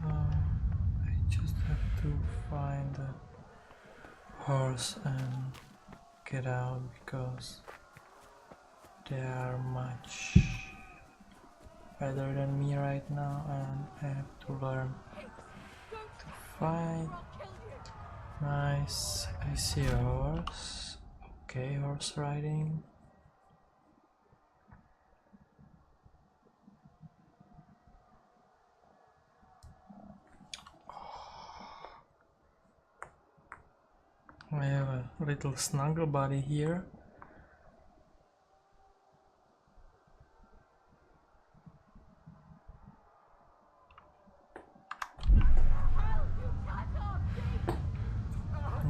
I just have to to find a horse and get out because they are much better than me right now, and I have to learn to fight. Nice, I see a horse. Okay, horse riding. I have a little snuggle buddy here.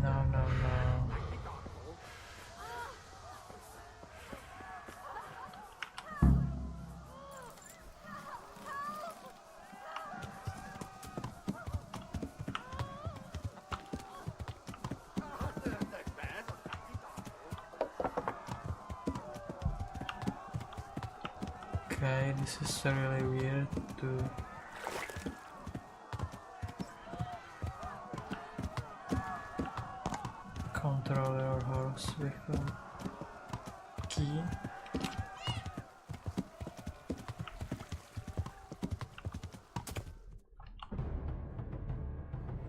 No, no, no. Okay, this is really weird to control your horse with a key.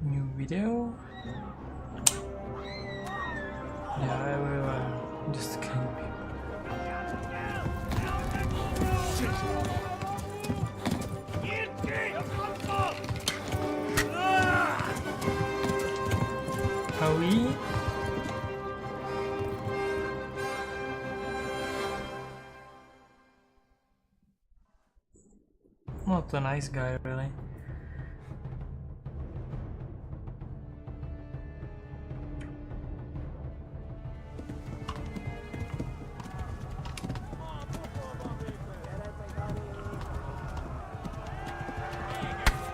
New video? Yeah, I will just escape. Howie? Not a nice guy, really.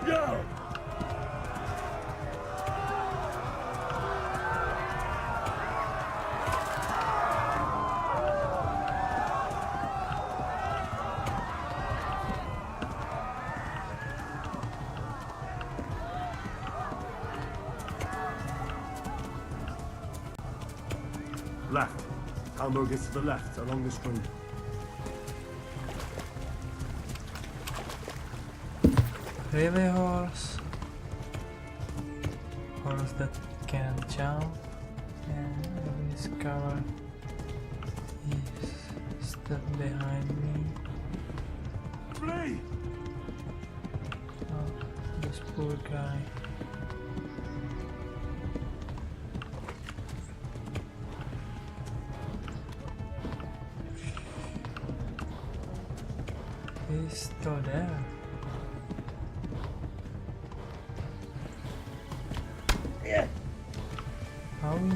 Go! Left. Talmberg is to the left, along the stream. Really, horse? Horse that can jump and I discover he's stuck behind me. Flee! Oh, this poor guy. He's still there. Yeah. Howie.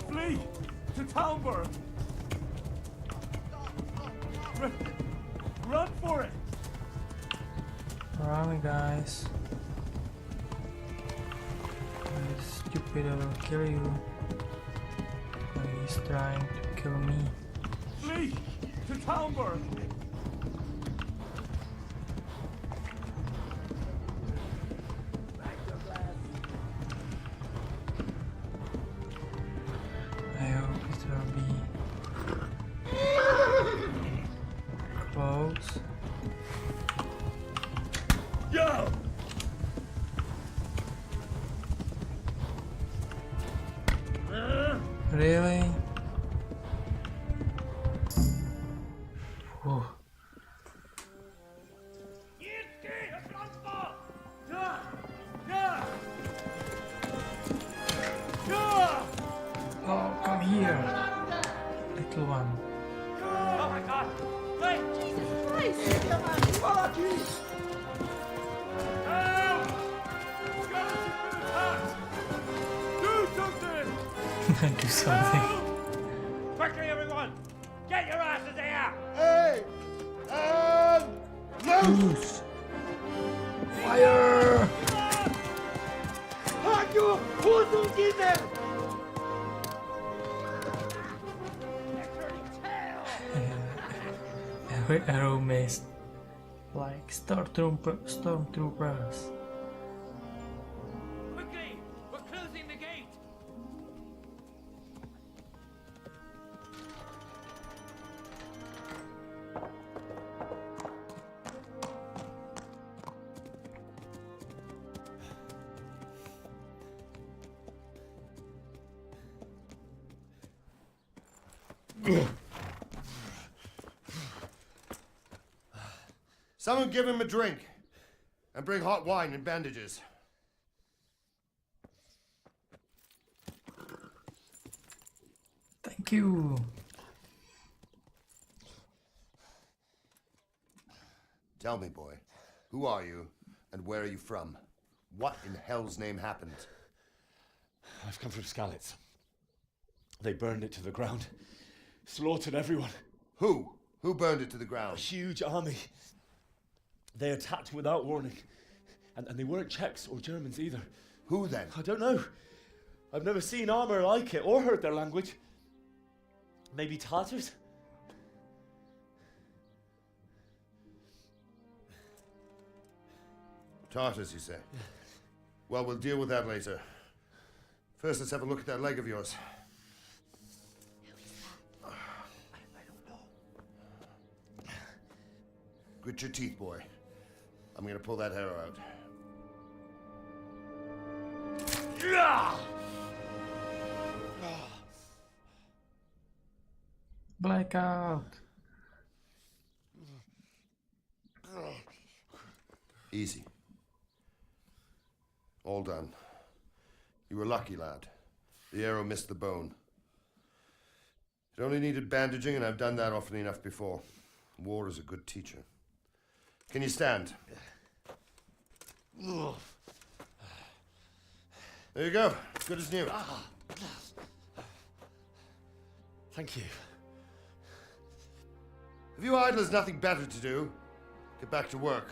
Flee! To Talmberg! Run for it! Run, guys. This stupid will kill you. He's trying to kill me. Flee! To Talmberg! I hope it will be close. Go! Really? Oh. Oh, come here, little one. Oh my god! Wait! Jesus Christ! Help! Skeleton's been attacked! Do something! Do something. Quickly, everyone! Get your asses here! Hey! Loose! Fire! Hat you! Who's arrow missed. Like stormtroopers. Quickly! We're closing the gate! Someone give him a drink. And bring hot wine and bandages. Thank you. Tell me, boy, who are you and where are you from? What in hell's name happened? I've come from Skalitz. They burned it to the ground. Slaughtered everyone. Who? Who burned it to the ground? A huge army. They attacked without warning. And they weren't Czechs or Germans either. Who then? I don't know. I've never seen armor like it or heard their language. Maybe Tatars? Tartars, you say? Well, we'll deal with that later. First, let's have a look at that leg of yours. Grit your teeth, boy. I'm gonna pull that arrow out. Blackout. Easy. All done. You were lucky, lad. The arrow missed the bone. It only needed bandaging, and I've done that often enough before. War is a good teacher. Can you stand? There you go. Good as new. Thank you. If you idlers nothing better to do, get back to work.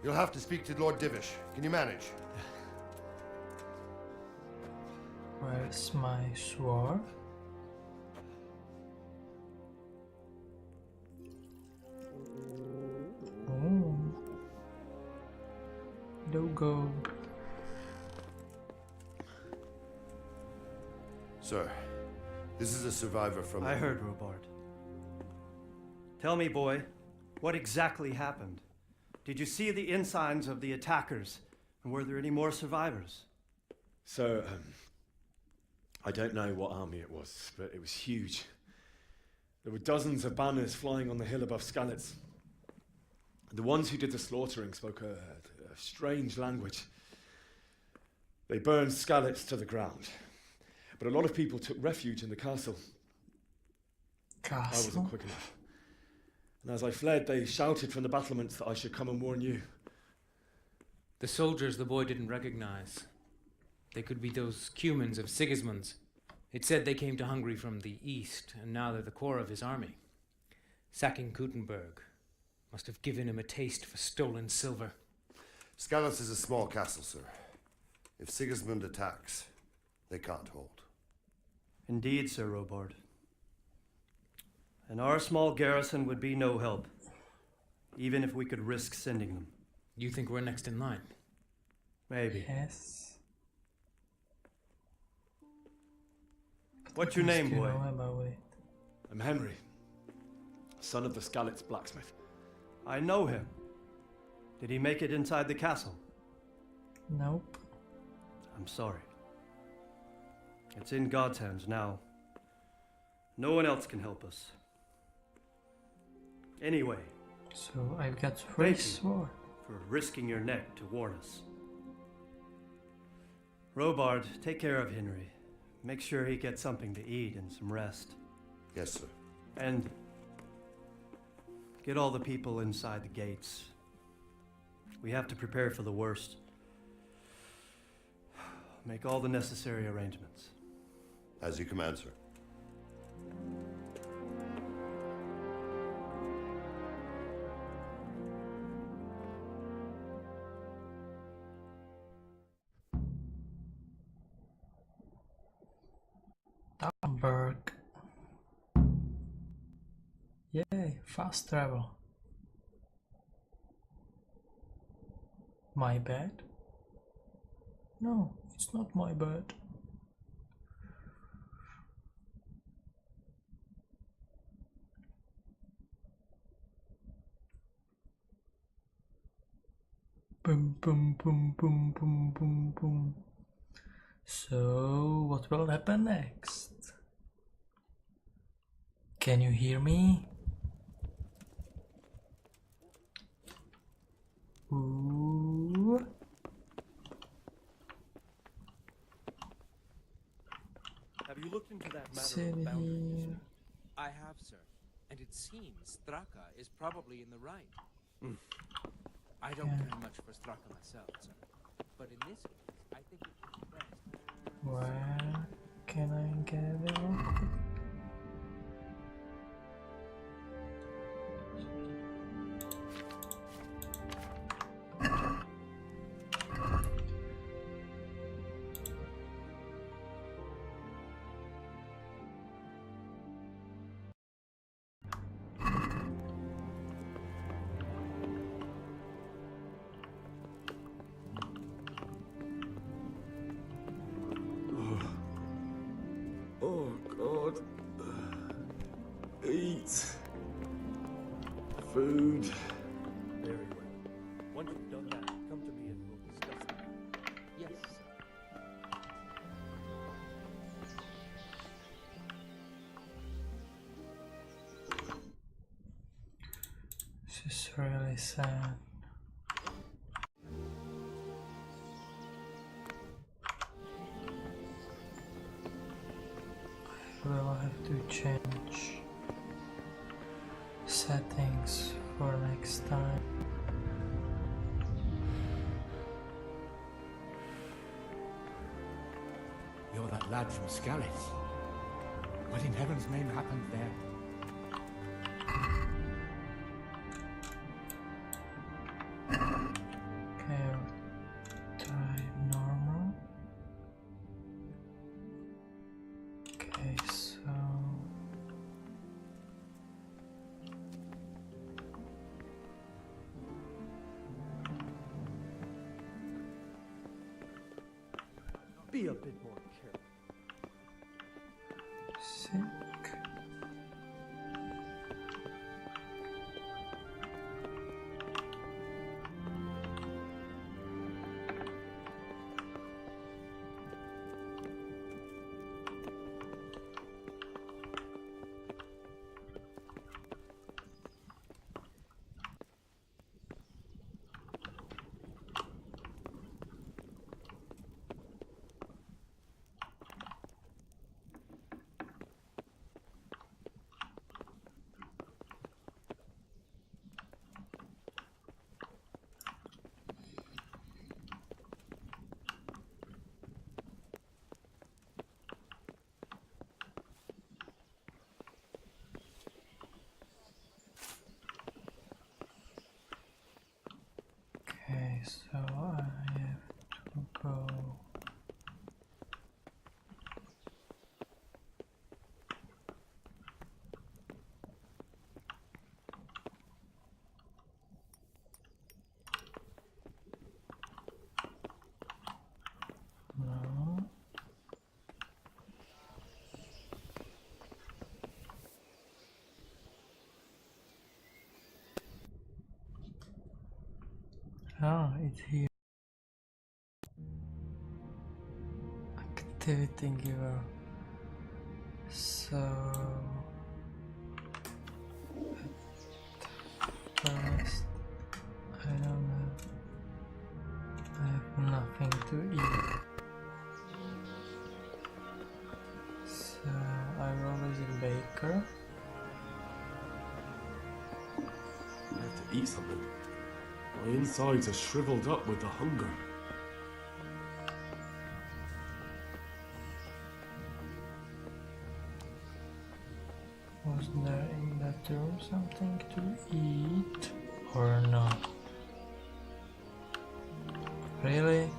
You'll have to speak to Lord Divish. Can you manage? Where's my sword? Oh. Logo. Sir, this is a survivor from... I heard, Robard. Tell me, boy, what exactly happened? Did you see the ensigns of the attackers? And were there any more survivors? So, I don't know what army it was, but it was huge. There were dozens of banners flying on the hill above Skalitz. The ones who did the slaughtering spoke a strange language. They burned Skalitz to the ground. But a lot of people took refuge in the castle. I wasn't quick enough. And as I fled, they shouted from the battlements that I should come and warn you. The soldiers the boy didn't recognize. They could be those Cumans of Sigismund's. It said they came to Hungary from the east, and now they're the core of his army. Sacking Gutenberg must have given him a taste for stolen silver. Skalitz is a small castle, sir. If Sigismund attacks, they can't hold. Indeed, Sir Robard. And our small garrison would be no help, even if we could risk sending them. You think we're next in line? Maybe. Yes. What's your name, boy? I'm Henry, son of the Skalitz blacksmith. I know him. Did he make it inside the castle? Nope. I'm sorry. It's in God's hands now. No one else can help us. Anyway. So I've got free sword. For risking your neck to warn us. Robard, take care of Henry. Make sure he gets something to eat and some rest. Yes, sir. And get all the people inside the gates. We have to prepare for the worst. Make all the necessary arrangements. As you command, sir. Hamburg. Yay, fast travel. My bed? No, it's not my bed. Boom, boom, boom, boom, boom, boom, boom. So, what will happen next? Can you hear me? Ooh. Have you looked into that matter Sit of boundaries? here. I have, sir. And it seems Straka is probably in the right. I don't Yeah. care much for Straka myself, sir. But in this case, I think it would be best. Where can I get it? Oh, God. Eat. Food. Very well. Once you've done that, come to me and we'll discuss it. Yes, sir. This is really sad. I will have to change settings for next time. You're that lad from Scarlet. What in heaven's name happened there? Okay, I'll try normal. Okay, so Be a bit more careful. sick. Okay, so I have to go. No. Oh, it's here. Activity giver. So first, I don't have. I have nothing to eat. So I will use a baker. I have to eat something. My insides are shriveled up with the hunger. Was there in that room something to eat or not? Really?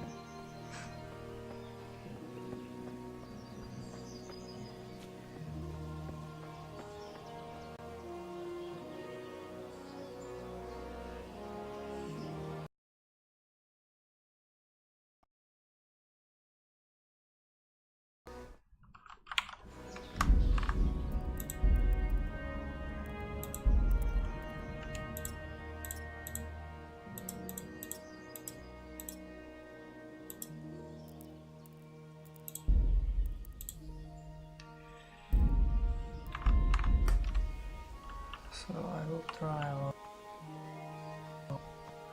So I will try a lot.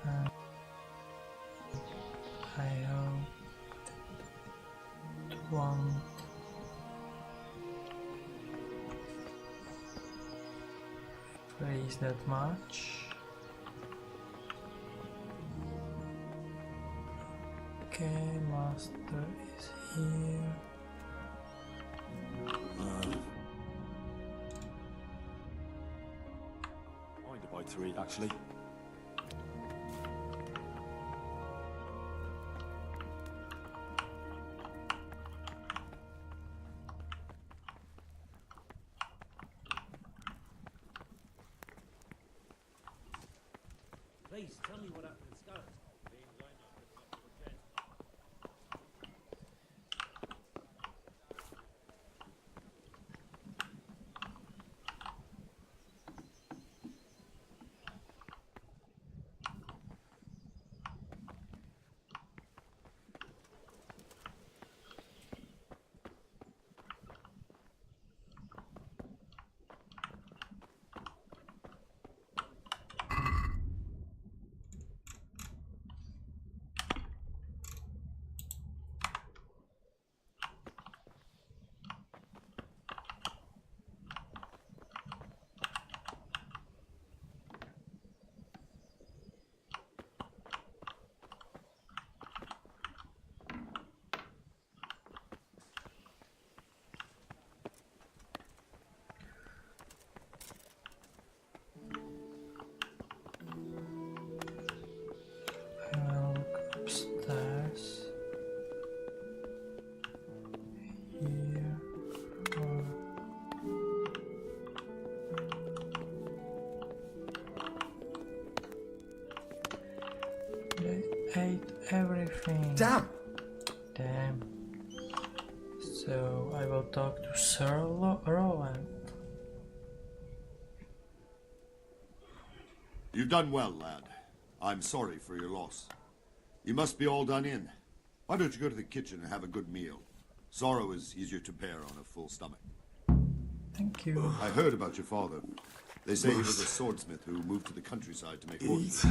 And I hope it won't freeze that much. Okay, master is here. Mind if I three, actually? Please, tell me what happened in Scarlet. I'll look upstairs. Here. They ate everything. Damn! Damn. So I will talk to Sir Roland. You've done well, lad. I'm sorry for your loss. You must be all done in. Why don't you go to the kitchen and have a good meal? Sorrow is easier to bear on a full stomach. Thank you. I heard about your father. They say he was a swordsmith who moved to the countryside to make horses.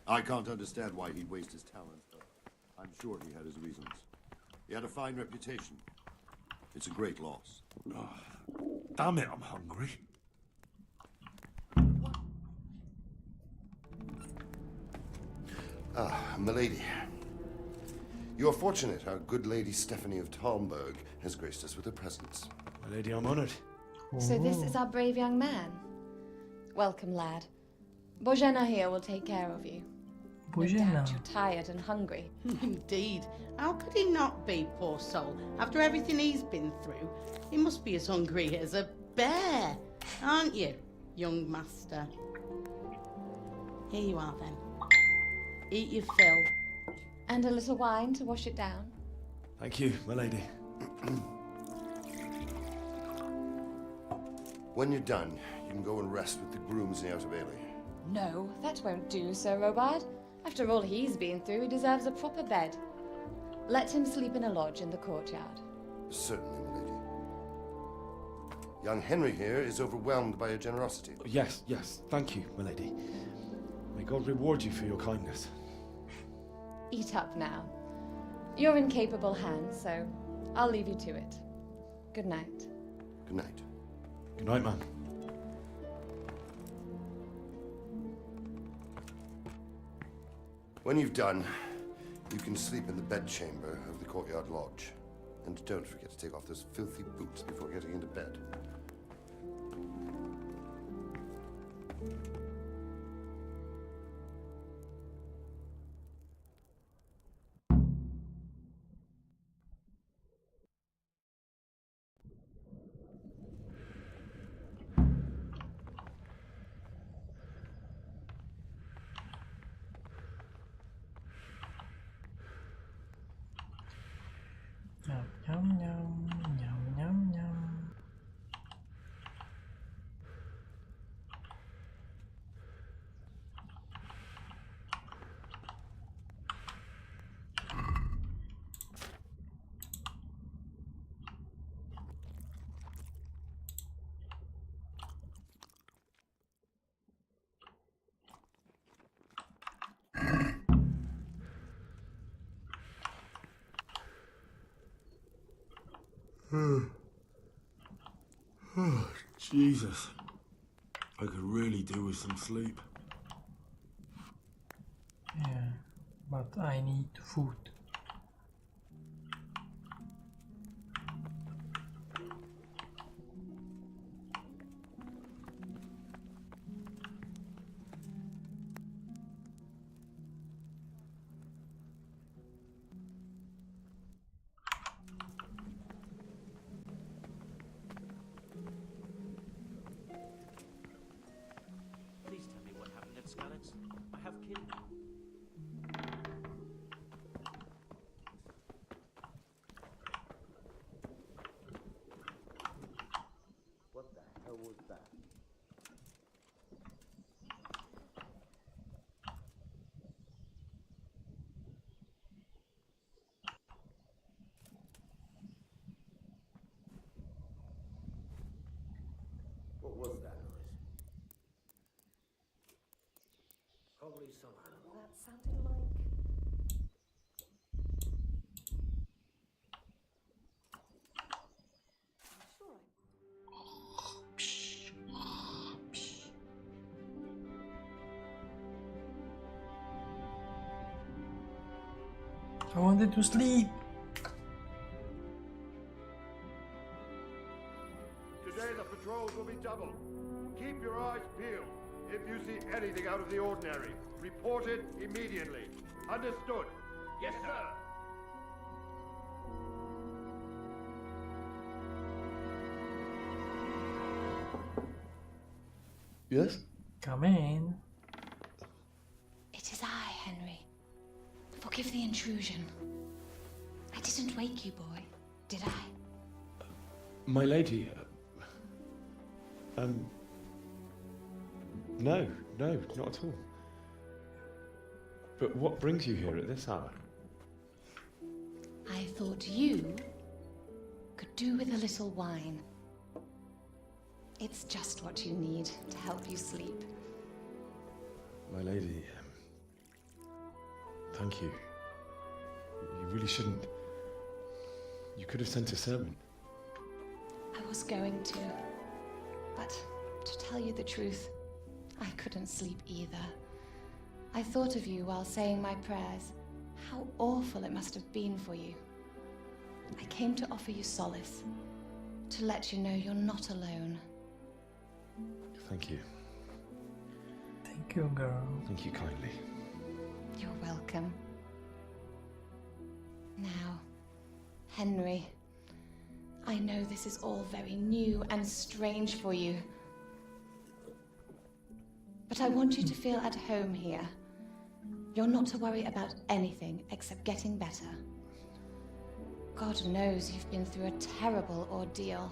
I can't understand why he'd waste his talent, but I'm sure he had his reasons. He had a fine reputation. It's a great loss. Damn it, I'm hungry. Ah, milady. You are fortunate our good lady Stephanie of Talmberg has graced us with her presence. Milady, I'm honored. So this is our brave young man. Welcome, lad. Bojena here will take care of you. No doubt you're tired and hungry. Indeed. How could he not be, poor soul? After everything he's been through, he must be as hungry as a bear, aren't you, young master? Here you are, then. Eat your fill. And a little wine to wash it down. Thank you, milady. When you're done, you can go and rest with the grooms in the Outer Bailey. No, that won't do, Sir Robard. After all he's been through, he deserves a proper bed. Let him sleep in a lodge in the courtyard. Certainly, milady. Young Henry here is overwhelmed by your generosity. Yes, yes, thank you, milady. May God reward you for your kindness. Eat up now. You're in capable hands, so I'll leave you to it. Good night. Good night. Good night, man. When you've done, you can sleep in the bedchamber of the courtyard lodge. And don't forget to take off those filthy boots before getting into bed. Yum, yum, yum, yum, yum, yum. Oh, Jesus. I could really do with some sleep. Yeah, but I need food. Please tell me what happened at Skalitz. I have kin. What the hell was that? What was that noise? Probably some animal. That sounded like... I wanted to sleep. Today the patrols will be doubled. Keep your eyes peeled. If you see anything out of the ordinary, report it immediately. Understood? Yes, sir. Yes? Come in. It is I, Henry. Forgive the intrusion. I didn't wake you, boy, did I? My lady, no, not at all. But what brings you here at this hour? I thought you could do with a little wine. It's just what you need to help you sleep. My lady, thank you. You really shouldn't. You could have sent a servant. I was going to, but to tell you the truth, I couldn't sleep either. I thought of you while saying my prayers. How awful it must have been for you. I came to offer you solace, to let you know you're not alone. Thank you. Thank you, girl. Thank you kindly. You're welcome. Now, Henry, I know this is all very new and strange for you, but I want you to feel at home here. You're not to worry about anything except getting better. God knows you've been through a terrible ordeal.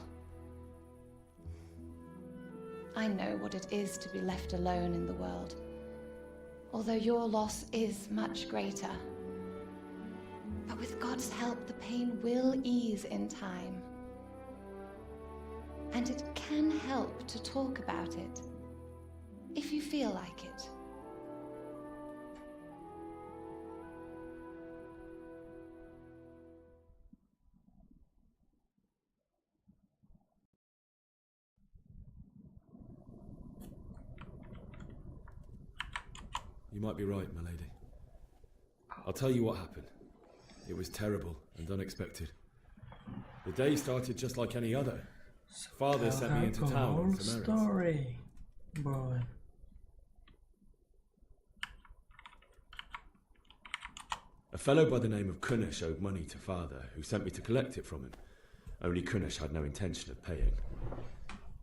I know what it is to be left alone in the world, although your loss is much greater. But with God's help, the pain will ease in time. And it can help to talk about it, if you feel like it. You might be right, my lady. I'll tell you what happened. It was terrible and unexpected. The day started just like any other. Father sent me into town on some errands. Story, boy. A fellow by the name of Kunnish owed money to Father, who sent me to collect it from him. Only Kunnish had no intention of paying.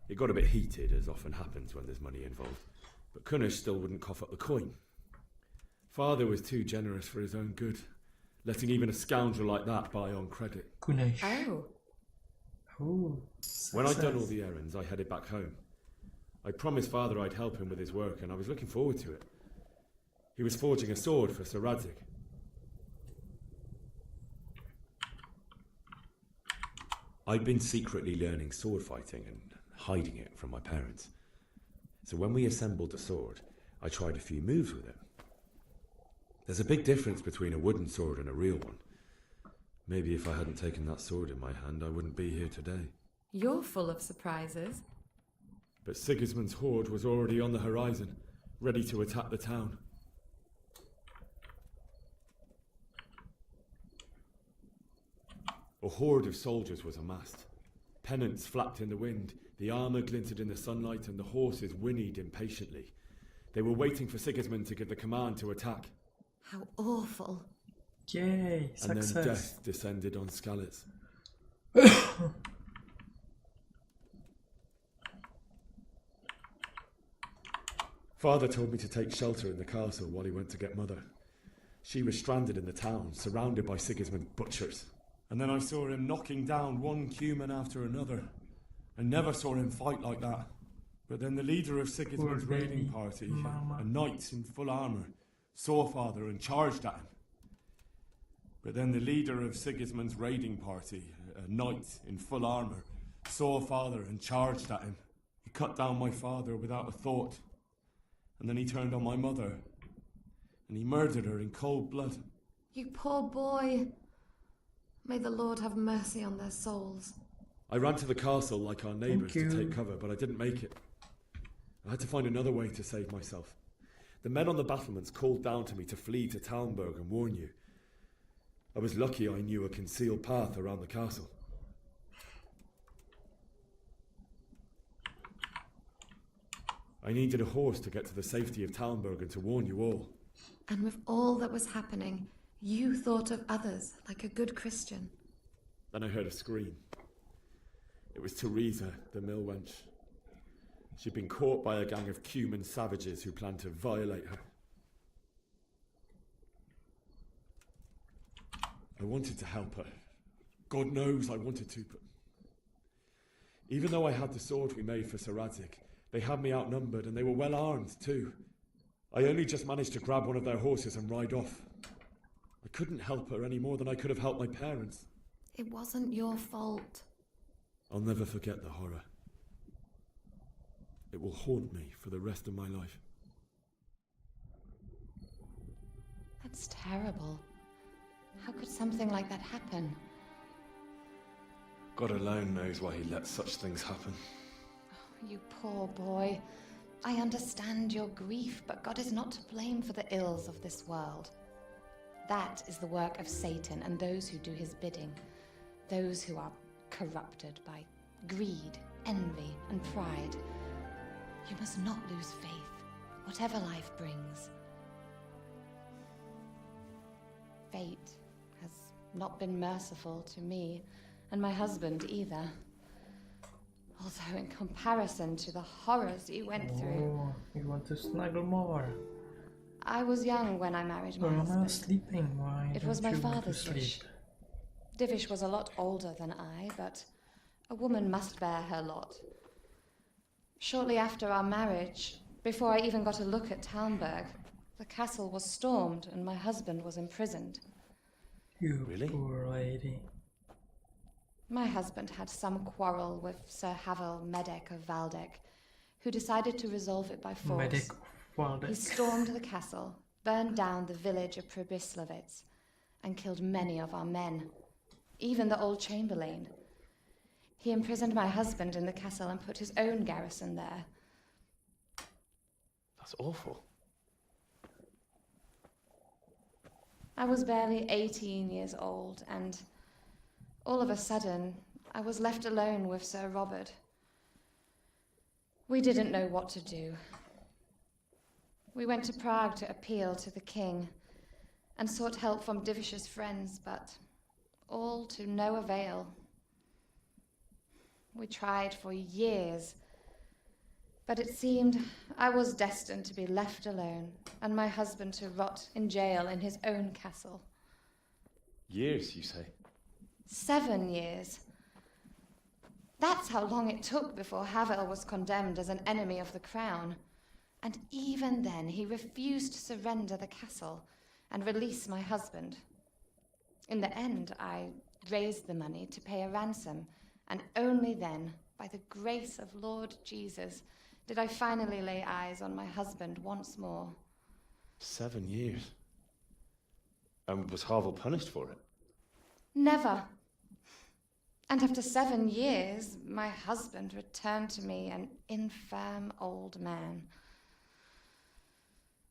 It got a bit heated, as often happens when there's money involved, but Kunnish still wouldn't cough up the coin. Father was too generous for his own good, letting even a scoundrel like that buy on credit. Kunnish. Oh. Ooh, When I'd done all the errands, I headed back home. I promised Father I'd help him with his work, and I was looking forward to it. He was forging a sword for Sir Radzik. I'd been secretly learning sword fighting and hiding it from my parents. So when we assembled the sword, I tried a few moves with it. There's a big difference between a wooden sword and a real one. Maybe if I hadn't taken that sword in my hand, I wouldn't be here today. You're full of surprises. But Sigismund's horde was already on the horizon, ready to attack the town. A horde of soldiers was amassed. Pennants flapped in the wind, the armour glinted in the sunlight, and the horses whinnied impatiently. They were waiting for Sigismund to give the command to attack. How awful. Yay, And success. then death descended on Skalitz. Father told me to take shelter in the castle while he went to get Mother. She was stranded in the town, surrounded by Sigismund's butchers. And then I saw him knocking down one Cuman after another. I never saw him fight like that. But then the leader of Sigismund's Poor baby, raiding party, mama. a knight in full armour, saw Father and charged at him. But then the leader of Sigismund's raiding party, a knight in full armour, saw Father and charged at him. He cut down my father without a thought. And then he turned on my mother. And he murdered her in cold blood. You poor boy. May the Lord have mercy on their souls. I ran to the castle like our neighbours Thank to you. take cover, but I didn't make it. I had to find another way to save myself. The men on the battlements called down to me to flee to Talmberg and warn you. I was lucky I knew a concealed path around the castle. I needed a horse to get to the safety of Talmberg and to warn you all. And with all that was happening, you thought of others like a good Christian. Then I heard a scream. It was Teresa, the mill wench. She'd been caught by a gang of Cuman savages who planned to violate her. I wanted to help her. God knows I wanted to, but... Even though I had the sword we made for Sir Radzik, they had me outnumbered and they were well armed too. I only just managed to grab one of their horses and ride off. I couldn't help her any more than I could have helped my parents. It wasn't your fault. I'll never forget the horror. It will haunt me for the rest of my life. That's terrible. How could something like that happen? God alone knows why he lets such things happen. You poor boy. I understand your grief, but God is not to blame for the ills of this world. That is the work of Satan and those who do his bidding. Those who are corrupted by greed, envy, and pride. You must not lose faith, whatever life brings. Fate has not been merciful to me, and my husband either. Although in comparison to the horrors you went through. Oh, you want to snuggle more? I was young when I married my Oh, I'm husband. not sleeping. Why It was don't my you want to father's sleep? wish. Divish was a lot older than I, but a woman must bear her lot. Shortly after our marriage, before I even got a look at Talmberg, the castle was stormed and my husband was imprisoned. You Really? poor lady. My husband had some quarrel with Sir Havel Medek of Valdek, who decided to resolve it by force. Medek of Valdek. He stormed the castle, burned down the village of Pribyslavitz, and killed many of our men, even the old chamberlain. He imprisoned my husband in the castle and put his own garrison there. That's awful. I was barely 18 years old, and all of a sudden, I was left alone with Sir Robert. We didn't know what to do. We went to Prague to appeal to the king and sought help from Divish's friends, but all to no avail. We tried for years, but it seemed I was destined to be left alone and my husband to rot in jail in his own castle. Years, you say? 7 years. That's how long it took before Havel was condemned as an enemy of the crown. And even then, he refused to surrender the castle and release my husband. In the end, I raised the money to pay a ransom, and only then, by the grace of Lord Jesus, did I finally lay eyes on my husband once more. 7 years. And was Harvel punished for it? Never. And after 7 years, my husband returned to me an infirm old man.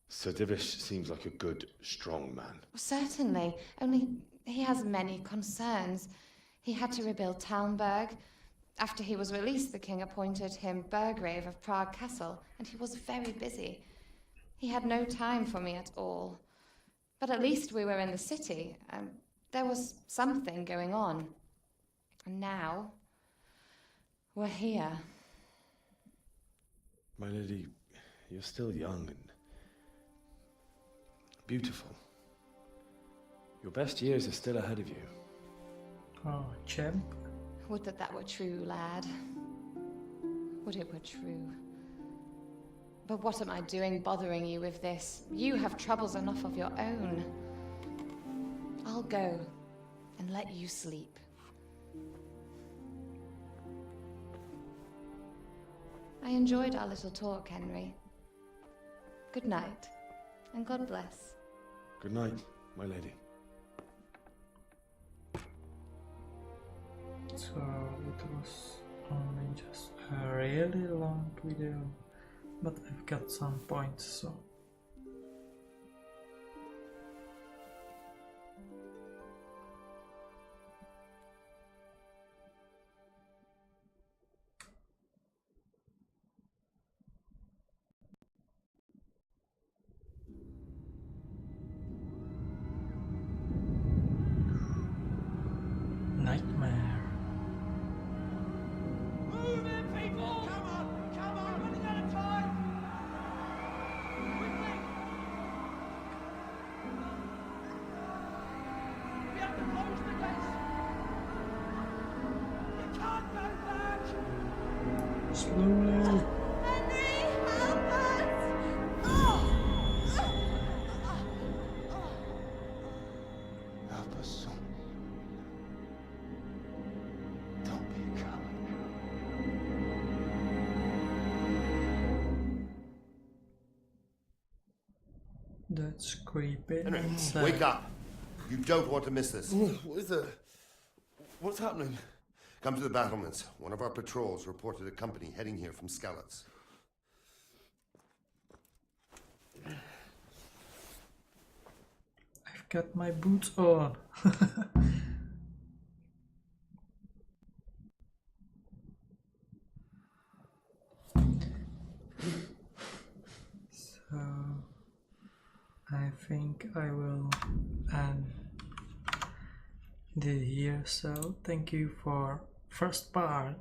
Sir Divish seems like a good, strong man. Certainly, only he has many concerns. He had to rebuild Talmberg. After he was released, the king appointed him Burgrave of Prague Castle, and he was very busy. He had no time for me at all. But at least we were in the city, and there was something going on. And now, we're here. My lady, you're still young and beautiful. Your best years are still ahead of you. Oh, champ. Would that that were true, lad. Would it were true. But what am I doing bothering you with this? You have troubles enough of your own. I'll go and let you sleep. I enjoyed our little talk, Henry. Good night, and God bless. Good night, my lady. So it was only just a really long video, but I've got some points, so nightmare. Move in, people! Come on! Come on! Running out of time! Quickly! We have to close the gates! You can't go back! Slowly. Henry, help us! Help us soon. Don't be a coward. That's creepy. Henry, and sad. wake up. You don't want to miss this. What is it? What's happening? Come to the battlements. One of our patrols reported a company heading here from Skalitz. I've got my boots on. So I think I will end it here. So thank you for first part